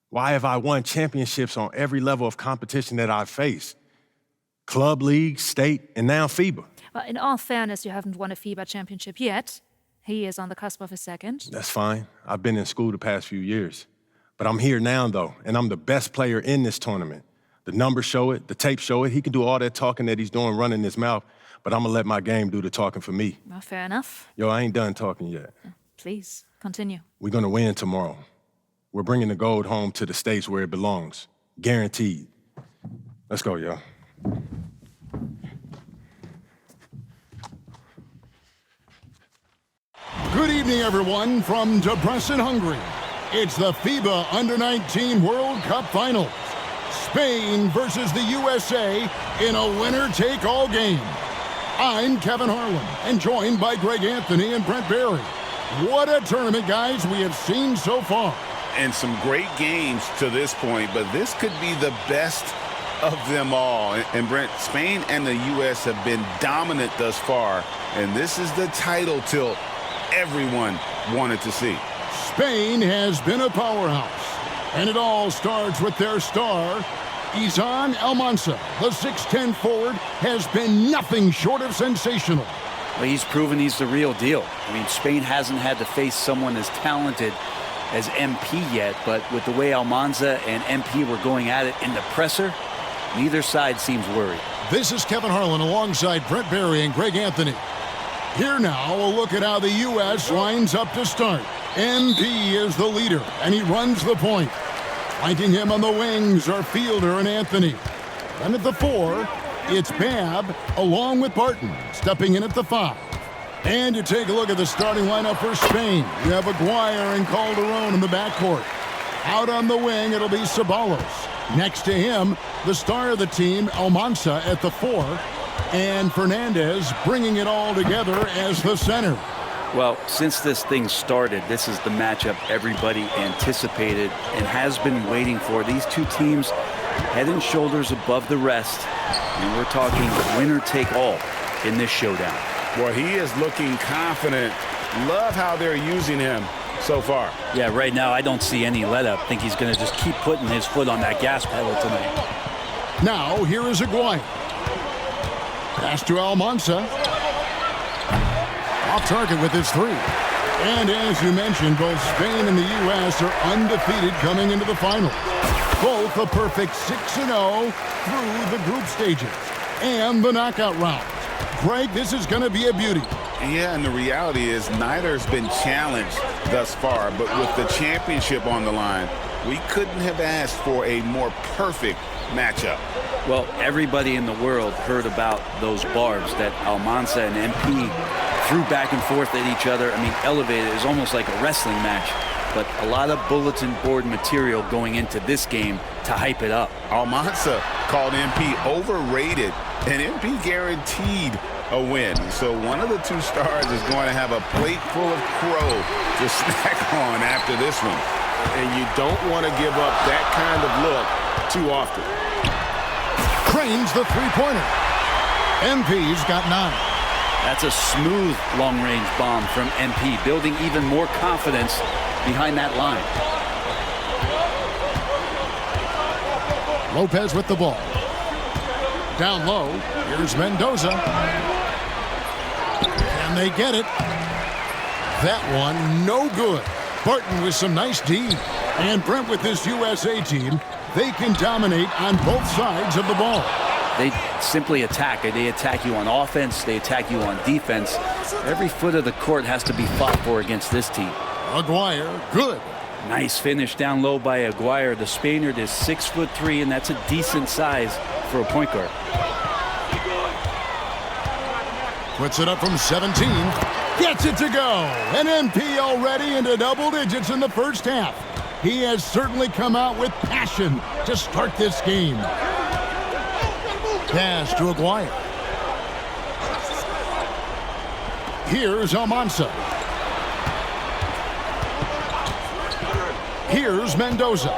Why have I won championships on every level of competition that I've faced? Club, league, state, and now FIBA. Well, in all fairness, you haven't won a FIBA championship yet. He is on the cusp of a second. That's fine. I've been in school the past few years. But I'm here now, though, and I'm the best player in this tournament. The numbers show it, the tapes show it. He can do all that talking that he's doing, running his mouth, but I'm gonna let my game do the talking for me. Well, fair enough. Yo, I ain't done talking yet. Please, continue. We're gonna win tomorrow. We're bringing the gold home to the States where it belongs. Guaranteed. Let's go, y'all. Good evening, everyone, from Debrecen, Hungary. It's the FIBA Under-19 World Cup Finals. Spain versus the USA in a winner-take-all game. I'm Kevin Harlan, and joined by Greg Anthony and Brent Barry. What a tournament, guys, we have seen so far. And some great games to this point, but this could be the best of them all. And Brent, Spain and the U.S. have been dominant thus far, and this is the title tilt everyone wanted to see. Spain has been a powerhouse, and it all starts with their star, Izan Almanza. The 6'10 forward has been nothing short of sensational. Well, he's proven he's the real deal. I mean, Spain hasn't had to face someone as talented as MP yet, but with the way Almanza and MP were going at it in the presser, neither side seems worried. This is Kevin Harlan alongside Brent Barry and Greg Anthony. Here now, a look at how the U.S. lines up to start. MP is the leader, and he runs the point. Flanking him on the wings are Fielder and Anthony. Then at the 4, it's Babb along with Barton, stepping in at the 5. And you take a look at the starting lineup for Spain. You have Aguirre and Calderon in the backcourt. Out on the wing, it'll be Ceballos. Next to him, the star of the team, Almanza at the 4. And Fernandez bringing it all together as the center. Well, since this thing started, this is the matchup everybody anticipated and has been waiting for. These two teams head and shoulders above the rest. And we're talking winner take all in this showdown. Well, he is looking confident. Love how they're using him so far. Yeah, right now I don't see any let up. I think he's going to just keep putting his foot on that gas pedal tonight. Now, here is Aguirre. Pass to Almanza. Off target with his 3. And as you mentioned, both Spain and the U.S. are undefeated coming into the final. Both a perfect 6-0 through the group stages and the knockout round. Greg, this is going to be a beauty. Yeah, and the reality is neither has been challenged thus far, but with the championship on the line, we couldn't have asked for a more perfect matchup. Well, everybody in the world heard about those barbs that Almanza and MP threw back and forth at each other. I mean, elevated. It was almost like a wrestling match. But a lot of bulletin board material going into this game to hype it up. Almanza called MP overrated, and MP guaranteed a win. So one of the two stars is going to have a plate full of crow to snack on after this one. And you don't want to give up that kind of look too often. Cranes the three-pointer. MP's got 9. That's a smooth long-range bomb from MP, building even more confidence behind that line. Lopez with the ball. Down low, here's Mendoza. And they get it. That one, no good. Barton with some nice D. And Brent with this USA team, they can dominate on both sides of the ball. They simply attack. They attack you on offense. They attack you on defense. Every foot of the court has to be fought for against this team. Aguirre, good. Nice finish down low by Aguirre. The Spaniard is 6'3", and that's a decent size for a point guard. Puts it up from 17. Gets it to go. An MP already into double digits in the first half. He has certainly come out with passion to start this game. Pass to Aguirre. Here's Almanza. Here's Mendoza.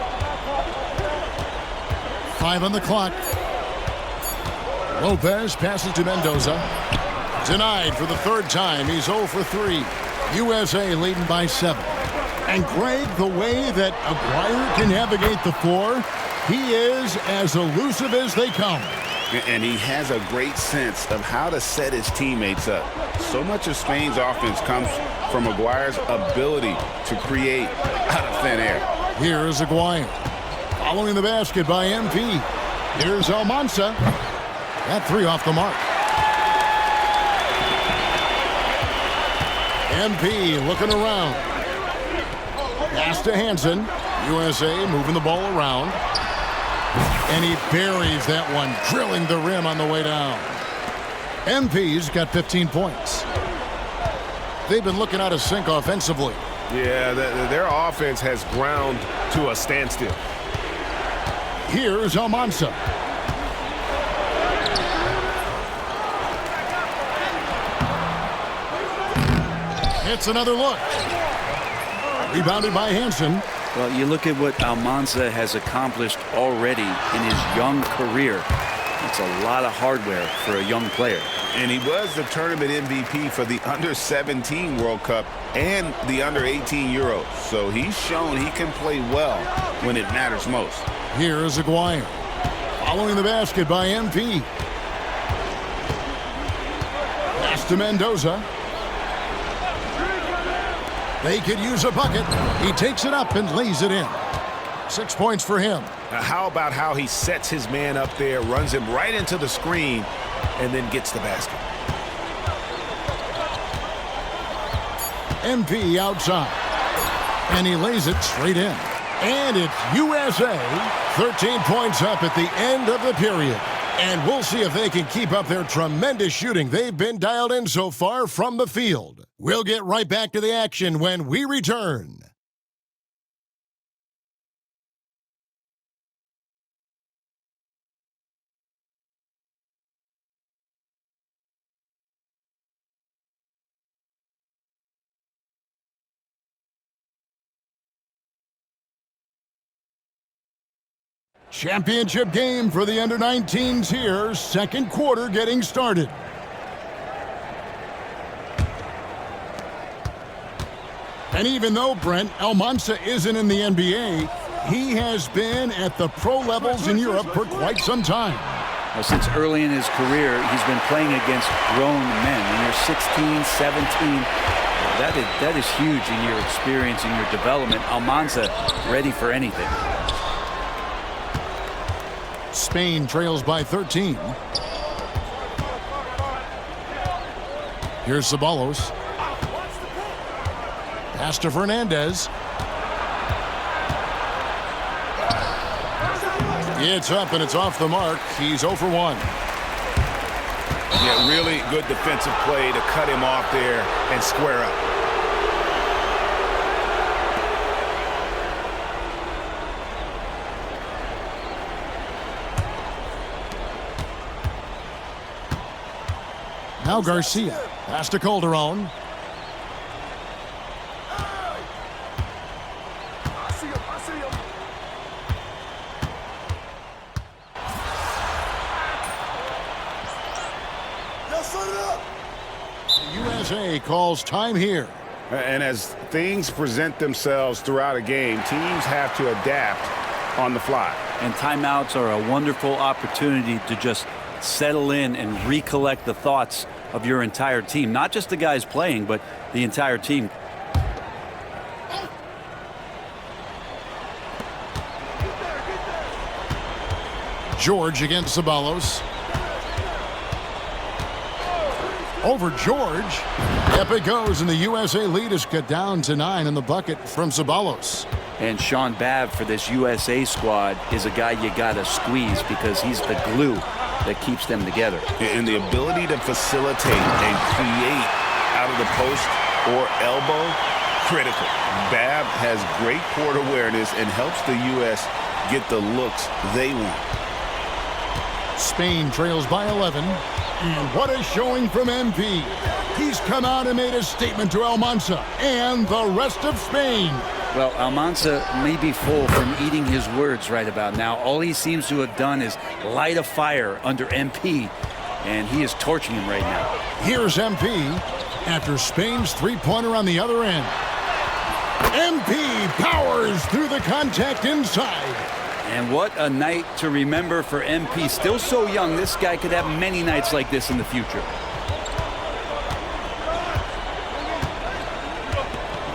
5 on the clock. Lopez passes to Mendoza. Denied for the third time. He's 0 for 3. USA leading by 7. And Greg, the way that Aguirre can navigate the floor, he is as elusive as they come. And he has a great sense of how to set his teammates up. So much of Spain's offense comes from Aguirre's ability to create out of thin air. Here's Aguirre. Following the basket by MP. Here's Almanza. That 3 off the mark. MP looking around. Pass to Hansen. USA moving the ball around. And he buries that one, drilling the rim on the way down. MP's got 15 points. They've been looking out of sync offensively. Yeah, their offense has ground to a standstill. Here's Almanza. It's another look. Rebounded by Hansen. Well, you look at what Almanza has accomplished already in his young career. It's a lot of hardware for a young player. And he was the tournament MVP for the Under-17 World Cup and the Under-18 Euros. So he's shown he can play well when it matters most. Here's Aguirre. Following the basket by MP. Pass to Mendoza. They could use a bucket. He takes it up and lays it in. 6 points for him. How about how he sets his man up there, runs him right into the screen, and then gets the basket. MP outside. And he lays it straight in. And it's USA 13 points up at the end of the period. And we'll see if they can keep up their tremendous shooting they've been dialed in so far from the field. We'll get right back to the action when we return. Championship game for the under-19s here. Second quarter getting started. And even though, Brent, Almanza isn't in the NBA, he has been at the pro levels in Europe for quite some time. Well, since early in his career, he's been playing against grown men. When you're 16, 17, that is huge in your experience and your development. Almanza ready for anything. Spain trails by 13. Here's Ceballos. Pass to Fernandez. It's up and it's off the mark. He's 0 for 1. Yeah, really good defensive play to cut him off there and square up. Now Garcia. Pass to Calderon. USA calls time here. And as things present themselves throughout a game, teams have to adapt on the fly. And timeouts are a wonderful opportunity to just settle in and recollect the thoughts of your entire team. Not just the guys playing, but the entire team. George against Ceballos. Over George. Up it goes, and the USA lead is cut down to 9 in the bucket from Ceballos. And Sean Babb for this USA squad is a guy you gotta squeeze because he's the glue that keeps them together. And the ability to facilitate and create out of the post or elbow, critical. Babb has great court awareness and helps the U.S. get the looks they want. Spain trails by 11. And what a showing from MP. He's come out and made a statement to Almanza and the rest of Spain. Well, Almanza may be full from eating his words right about now. All he seems to have done is light a fire under MP, and he is torching him right now. Here's MP after Spain's three-pointer on the other end. MP powers through the contact inside. And what a night to remember for MP. Still so young, this guy could have many nights like this in the future.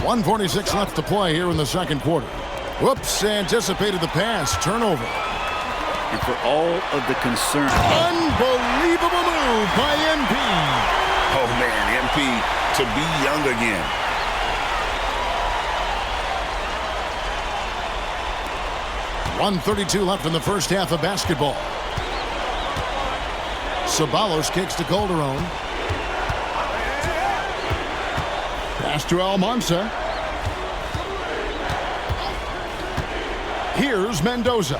1:46 left to play here in the second quarter. Whoops, anticipated the pass. Turnover. And for all of the concern. Unbelievable move by MP. Oh, man, MP to be young again. .132 left in the first half of basketball. Ceballos kicks to Calderon. Pass to Almanza. Here's Mendoza.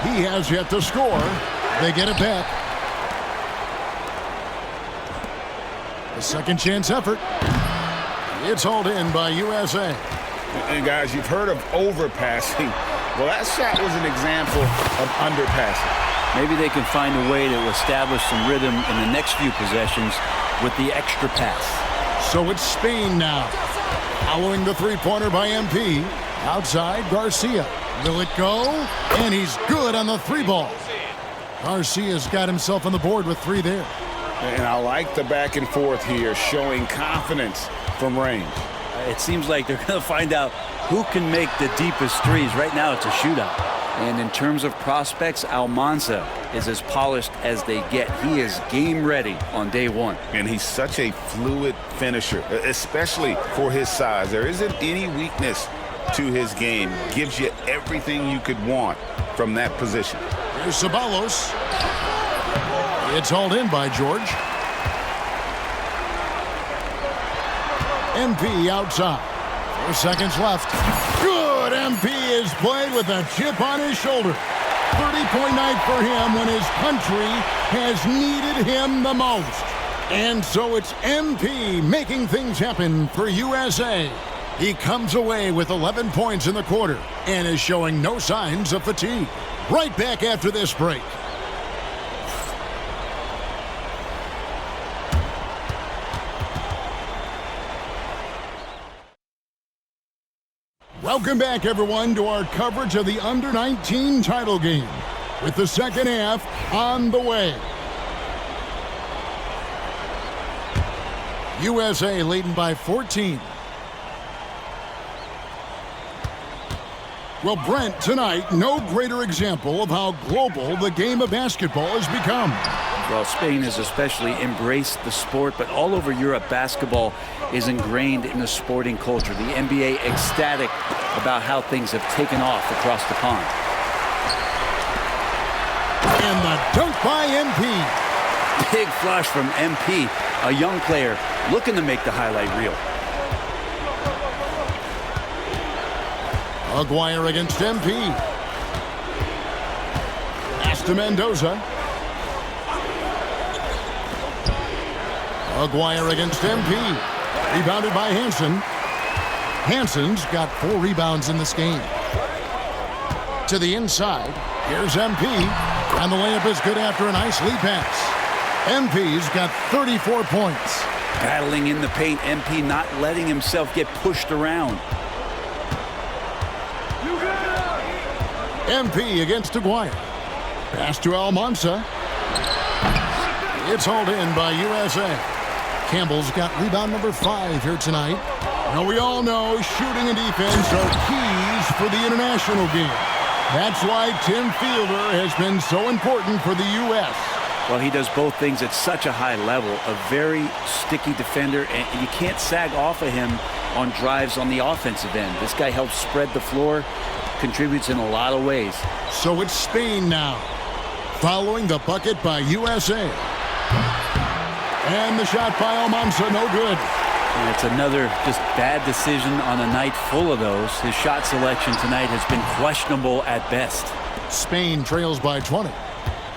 He has yet to score. They get it back. A second chance effort. It's hauled in by USA. And guys, you've heard of overpassing. Well, that shot was an example of underpassing. Maybe they can find a way to establish some rhythm in the next few possessions with the extra pass. So it's Spain now. Following the three-pointer by MP. Outside, Garcia. Will it go? And he's good on the three ball. Garcia's got himself on the board with three there. And I like the back and forth here, showing confidence from range. It seems like they're going to find out who can make the deepest threes. Right now, it's a shootout. And in terms of prospects, Almanza is as polished as they get. He is game ready on day one. And he's such a fluid finisher, especially for his size. There isn't any weakness to his game. Gives you everything you could want from that position. Here's Ceballos. It's hauled in by George. MP outside. 4 seconds left. Good. MP is played with a chip on his shoulder. 30-point night for him when his country has needed him the most. And so it's MP making things happen for USA. He comes away with 11 points in the quarter and is showing no signs of fatigue. Right back after this break. Welcome back, everyone, to our coverage of the Under-19 title game, with the second half on the way. USA leading by 14. Well, Brent, tonight, no greater example of how global the game of basketball has become. Well, Spain has especially embraced the sport, but all over Europe, basketball is ingrained in the sporting culture. The NBA ecstatic about how things have taken off across the pond. And the dunk by MP. Big flush from MP, a young player looking to make the highlight reel. Aguirre against MP. Pass to Mendoza. Aguirre against MP. Rebounded by Hansen. Hansen's got 4 rebounds in this game. To the inside. Here's MP. And the layup is good after a nice lead pass. MP's got 34 points. Battling in the paint, MP not letting himself get pushed around. MP against Aguirre. Pass to Almanza. It's hauled in by USA. Campbell's got rebound number 5 here tonight. Now we all know shooting and defense are keys for the international game. That's why Tim Fielder has been so important for the U.S. Well, he does both things at such a high level. A very sticky defender, and you can't sag off of him on drives on the offensive end. This guy helps spread the floor, contributes in a lot of ways. So it's Spain now, following the bucket by USA. And the shot by Almanza, no good. And it's another just bad decision on a night full of those. His shot selection tonight has been questionable at best. Spain trails by 20.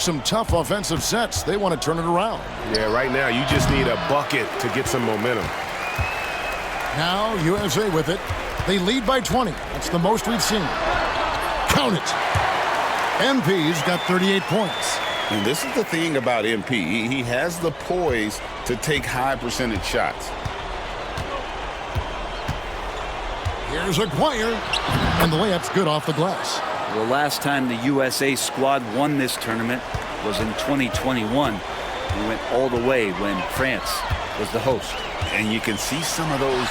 Some tough offensive sets. They want to turn it around. Yeah, right now you just need a bucket to get some momentum. Now USA with it. They lead by 20. That's the most we've seen. Count it. MP's got 38 points. And this is the thing about MP. He has the poise to take high percentage shots. Here's Aguirre, and the layup's good off the glass. The last time the USA squad won this tournament was in 2021. We went all the way when France was the host. And you can see some of those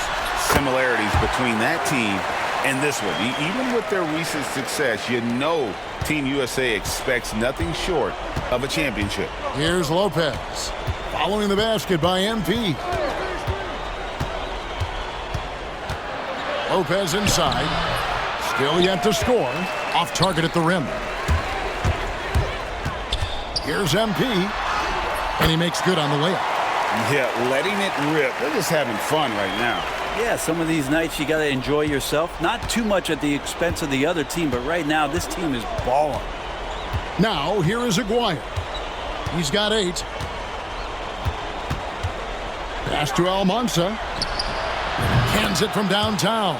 similarities between that team and this one. Even with their recent success, you know Team USA expects nothing short of a championship. Here's Lopez, following the basket by MP. Lopez inside, still yet to score, off target at the rim. Here's MP, and he makes good on the layup. Yeah, letting it rip. They're just having fun right now. Yeah, some of these nights you got to enjoy yourself. Not too much at the expense of the other team, but right now this team is balling. Now, here is Aguirre. He's got 8. Pass to Almanza. Cans it from downtown.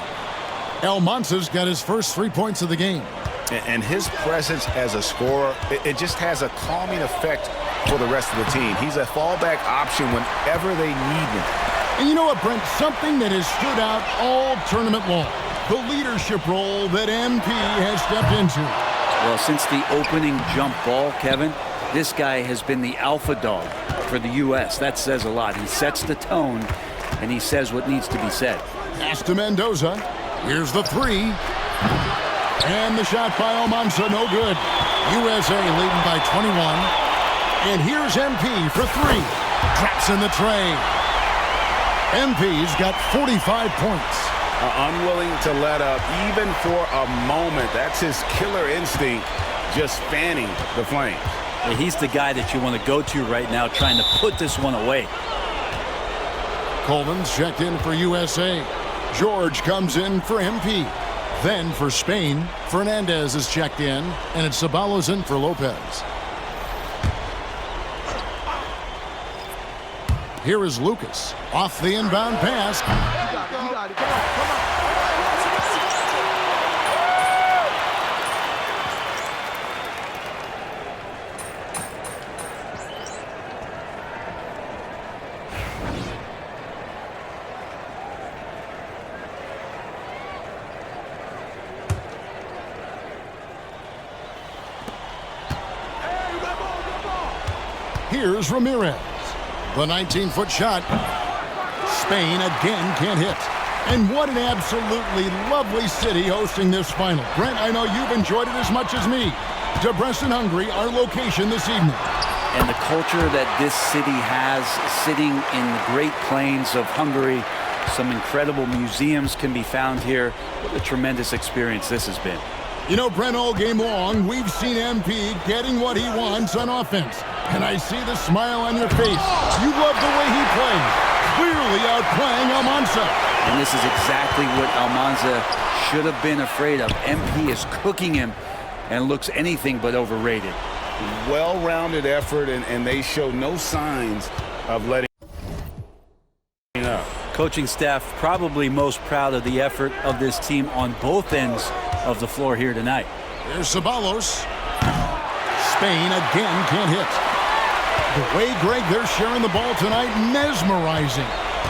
Almanza's got his first 3 points of the game. And his presence as a scorer, it just has a calming effect for the rest of the team. He's a fallback option whenever they need him. And you know what, Brent? Something that has stood out all tournament long. The leadership role that MP has stepped into. Well, since the opening jump ball, Kevin, this guy has been the alpha dog for the U.S. That says a lot. He sets the tone, and he says what needs to be said. Pass to Mendoza. Here's the 3. And the shot by Almanza, no good. USA leading by 21. And here's MP for 3. Drops in the tray. MP's got 45 points. Unwilling to let up even for a moment. That's his killer instinct, just fanning the flames. He's the guy that you want to go to right now, trying to put this one away. Coleman's checked in for USA. George comes in for MP. Then for Spain, Fernandez is checked in, and it's Ceballos in for Lopez. Here is Lucas, off the inbound pass. You got it. Come on. Here's Ramirez. The 19-foot shot. Spain again can't hit. And what an absolutely lovely city hosting this final. Brent, I know you've enjoyed it as much as me. Debrecen, Hungary, our location this evening. And the culture that this city has, sitting in the Great Plains of Hungary, some incredible museums can be found here. What a tremendous experience this has been. You know, Brent, all game long, we've seen MP getting what he wants on offense. And I see the smile on your face. You love the way he plays. Clearly outplaying Almanza. And this is exactly what Almanza should have been afraid of. MP is cooking him and looks anything but overrated. Well-rounded effort, and they show no signs of letting up. Coaching staff probably most proud of the effort of this team on both ends of the floor here tonight. Here's Ceballos. Spain again can't hit. The way, Greg, they're sharing the ball tonight, mesmerizing.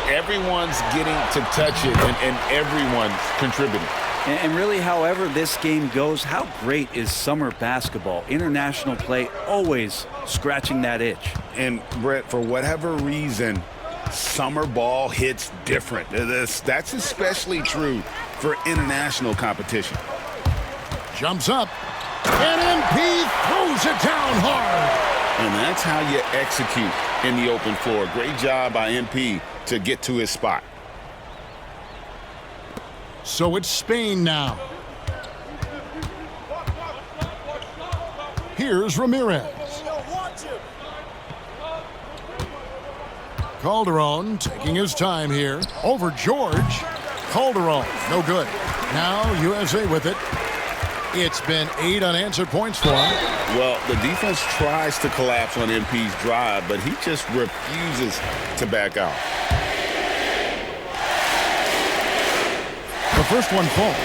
Everyone's getting to touch it, and everyone's contributing. And really, however this game goes, how great is summer basketball? International play always scratching that itch. And, Brett, for whatever reason, summer ball hits different. That's especially true for international competition. Jumps up, and MP throws it down hard. And that's how you execute in the open floor. Great job by MP to get to his spot. So it's Spain now. Here's Ramirez. Calderon taking his time here. Over George. Calderon, no good. Now USA with it. It's been 8 unanswered points for him. Well, the defense tries to collapse on MP's drive, but he just refuses to back out. The first one falls.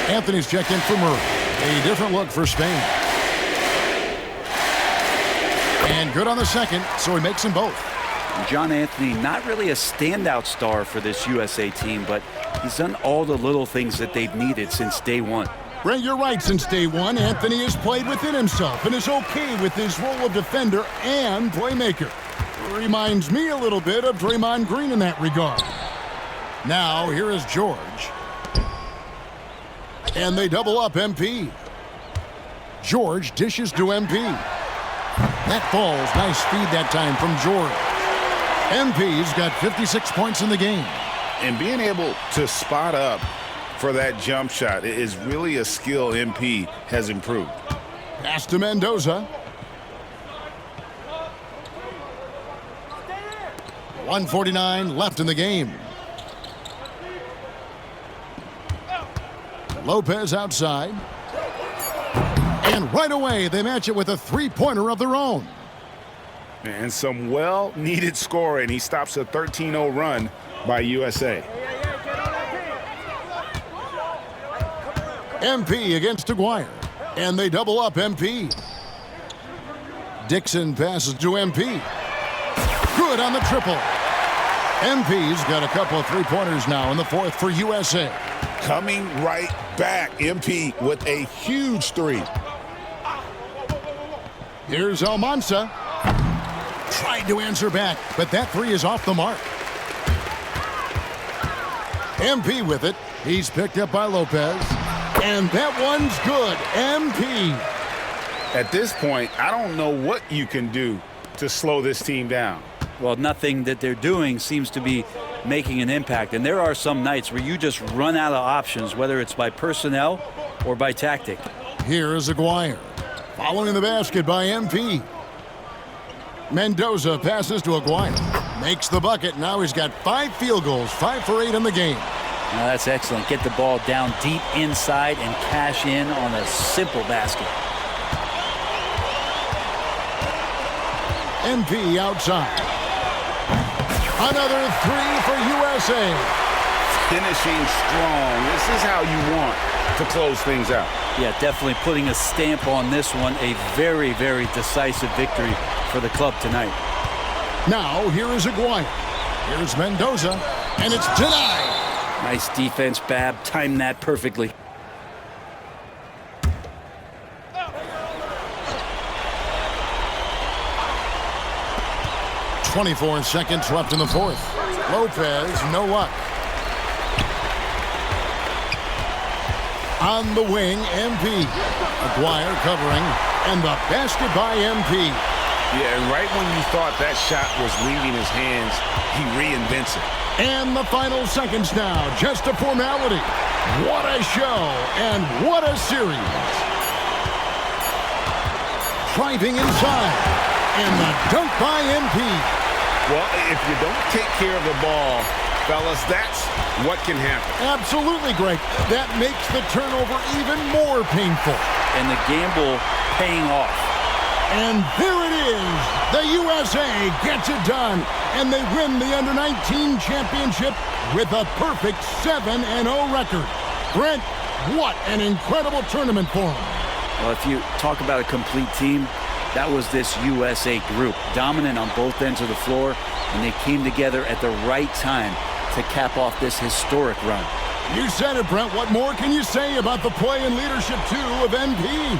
Anthony's checked in for Murray. A different look for Spain. And good on the second, so he makes them both. John Anthony, not really a standout star for this USA team, but he's done all the little things that they've needed since day one. Brent, you're right. Since day one, Anthony has played within himself and is okay with his role of defender and playmaker. Reminds me a little bit of Draymond Green in that regard. Now, here is George. And they double up MP. George dishes to MP. That falls. Nice feed that time from George. MP's got 56 points in the game. And being able to spot up for that jump shot is really a skill MP has improved. Pass to Mendoza. 1:49 left in the game. Lopez outside. And right away, they match it with a three-pointer of their own. And some well-needed scoring. He stops a 13-0 run by USA. MP against Aguirre. And they double up MP. Dixon passes to MP. Good on the triple. MP's got a couple of three-pointers now in the fourth for USA. Coming right back, MP with a huge three. Here's Almanza. Tried to answer back, but that three is off the mark. MP with it. He's picked up by Lopez. And that one's good. MP. At this point, I don't know what you can do to slow this team down. Well, nothing that they're doing seems to be making an impact. And there are some nights where you just run out of options, whether it's by personnel or by tactic. Here is Aguirre. Following the basket by MP. Mendoza passes to Aguirre. Makes the bucket. Now he's got 5 field goals, 5 for 8 in the game. Now that's excellent. Get the ball down deep inside and cash in on a simple basket. MP outside. Another three for USA. Finishing strong. This is how you want to close things out. Yeah, definitely putting a stamp on this one. A very, very decisive victory for the club tonight. Now, here is Aguirre. Here's Mendoza, and it's denied. Nice defense, Bab. Timed that perfectly. .24 seconds left in the fourth. Lopez, no luck. On the wing, MP. Aguirre covering, and the basket by MP. Yeah, and right when you thought that shot was leaving his hands, he reinvents it. And the final seconds now, just a formality. What a show, and what a series. Driving inside, and the dunk by MP. Well, if you don't take care of the ball, fellas, that's what can happen. Absolutely, Greg. That makes the turnover even more painful. And the gamble paying off. And there it is. The USA gets it done. And they win the Under-19 championship with a perfect 7-0 record. Brent, what an incredible tournament for them. Well, if you talk about a complete team, that was this USA group, dominant on both ends of the floor, and they came together at the right time to cap off this historic run. You said it, Brent. What more can you say about the play and leadership, too, of MP?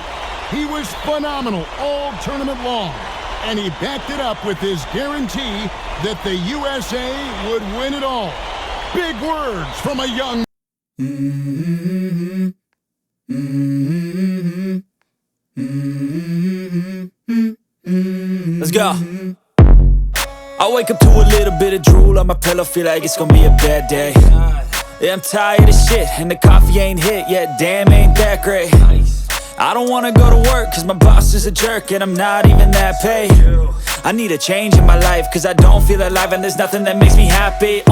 He was phenomenal all tournament long, and he backed it up with his guarantee that the USA would win it all. Big words from a young... Let's Let's go. I wake up to a little bit of drool on my pillow, feel like it's gonna be a bad day. Yeah, I'm tired of shit, and the coffee ain't hit yet, damn, ain't that great. I don't wanna go to work, cause my boss is a jerk, and I'm not even that paid. I need a change in my life, cause I don't feel alive, and there's nothing that makes me happy.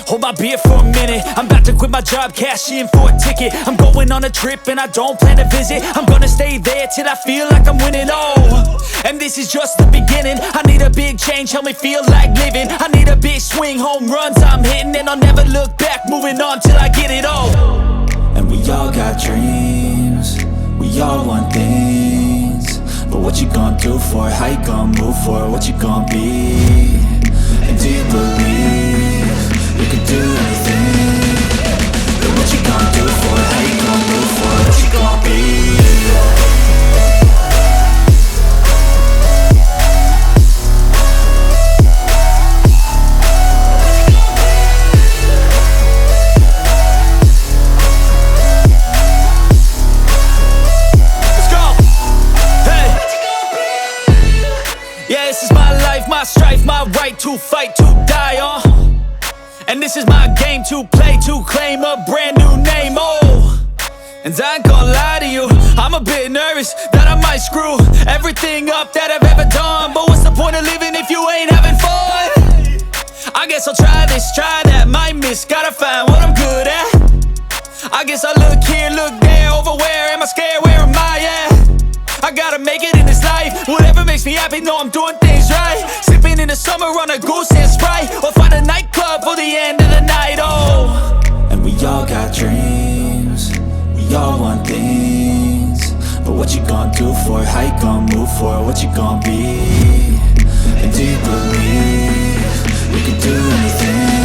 Hold my beer for a minute, I'm about to quit my job, cash in for a ticket. I'm going on a trip and I don't plan to visit. I'm gonna stay there till I feel like I'm winning, and this is just the beginning. I need a big change, help me feel like living. I need a big swing, home runs I'm hitting, and I'll never look back, moving on till I get it all. And we all got dreams, we all want things, but what you gonna do for it? How you gonna move for it? What you gonna be? And do you believe you can do anything? But what you gonna do for it? How you gonna move for it? What you gonna be? Let's go! Hey! Yeah, this is my life, my strife, my right to fight, to die on. And this is my game to play, to claim a brand new name, And I ain't gonna lie to you, I'm a bit nervous that I might screw everything up that I've ever done. But what's the point of living if you ain't having fun? I guess I'll try this, try that, might miss, gotta find what I'm good at. I guess I look here, look there, over where am I scared, where am I at? I gotta make it in this life, whatever makes me happy, know I'm doing things right. Sipping in the summer on a goose and Sprite, or find a nightclub for the end of the night, And we all got dreams, we all want things, but what you gonna do for it? How you gonna move for it? What you gonna be? And do you believe you can do anything?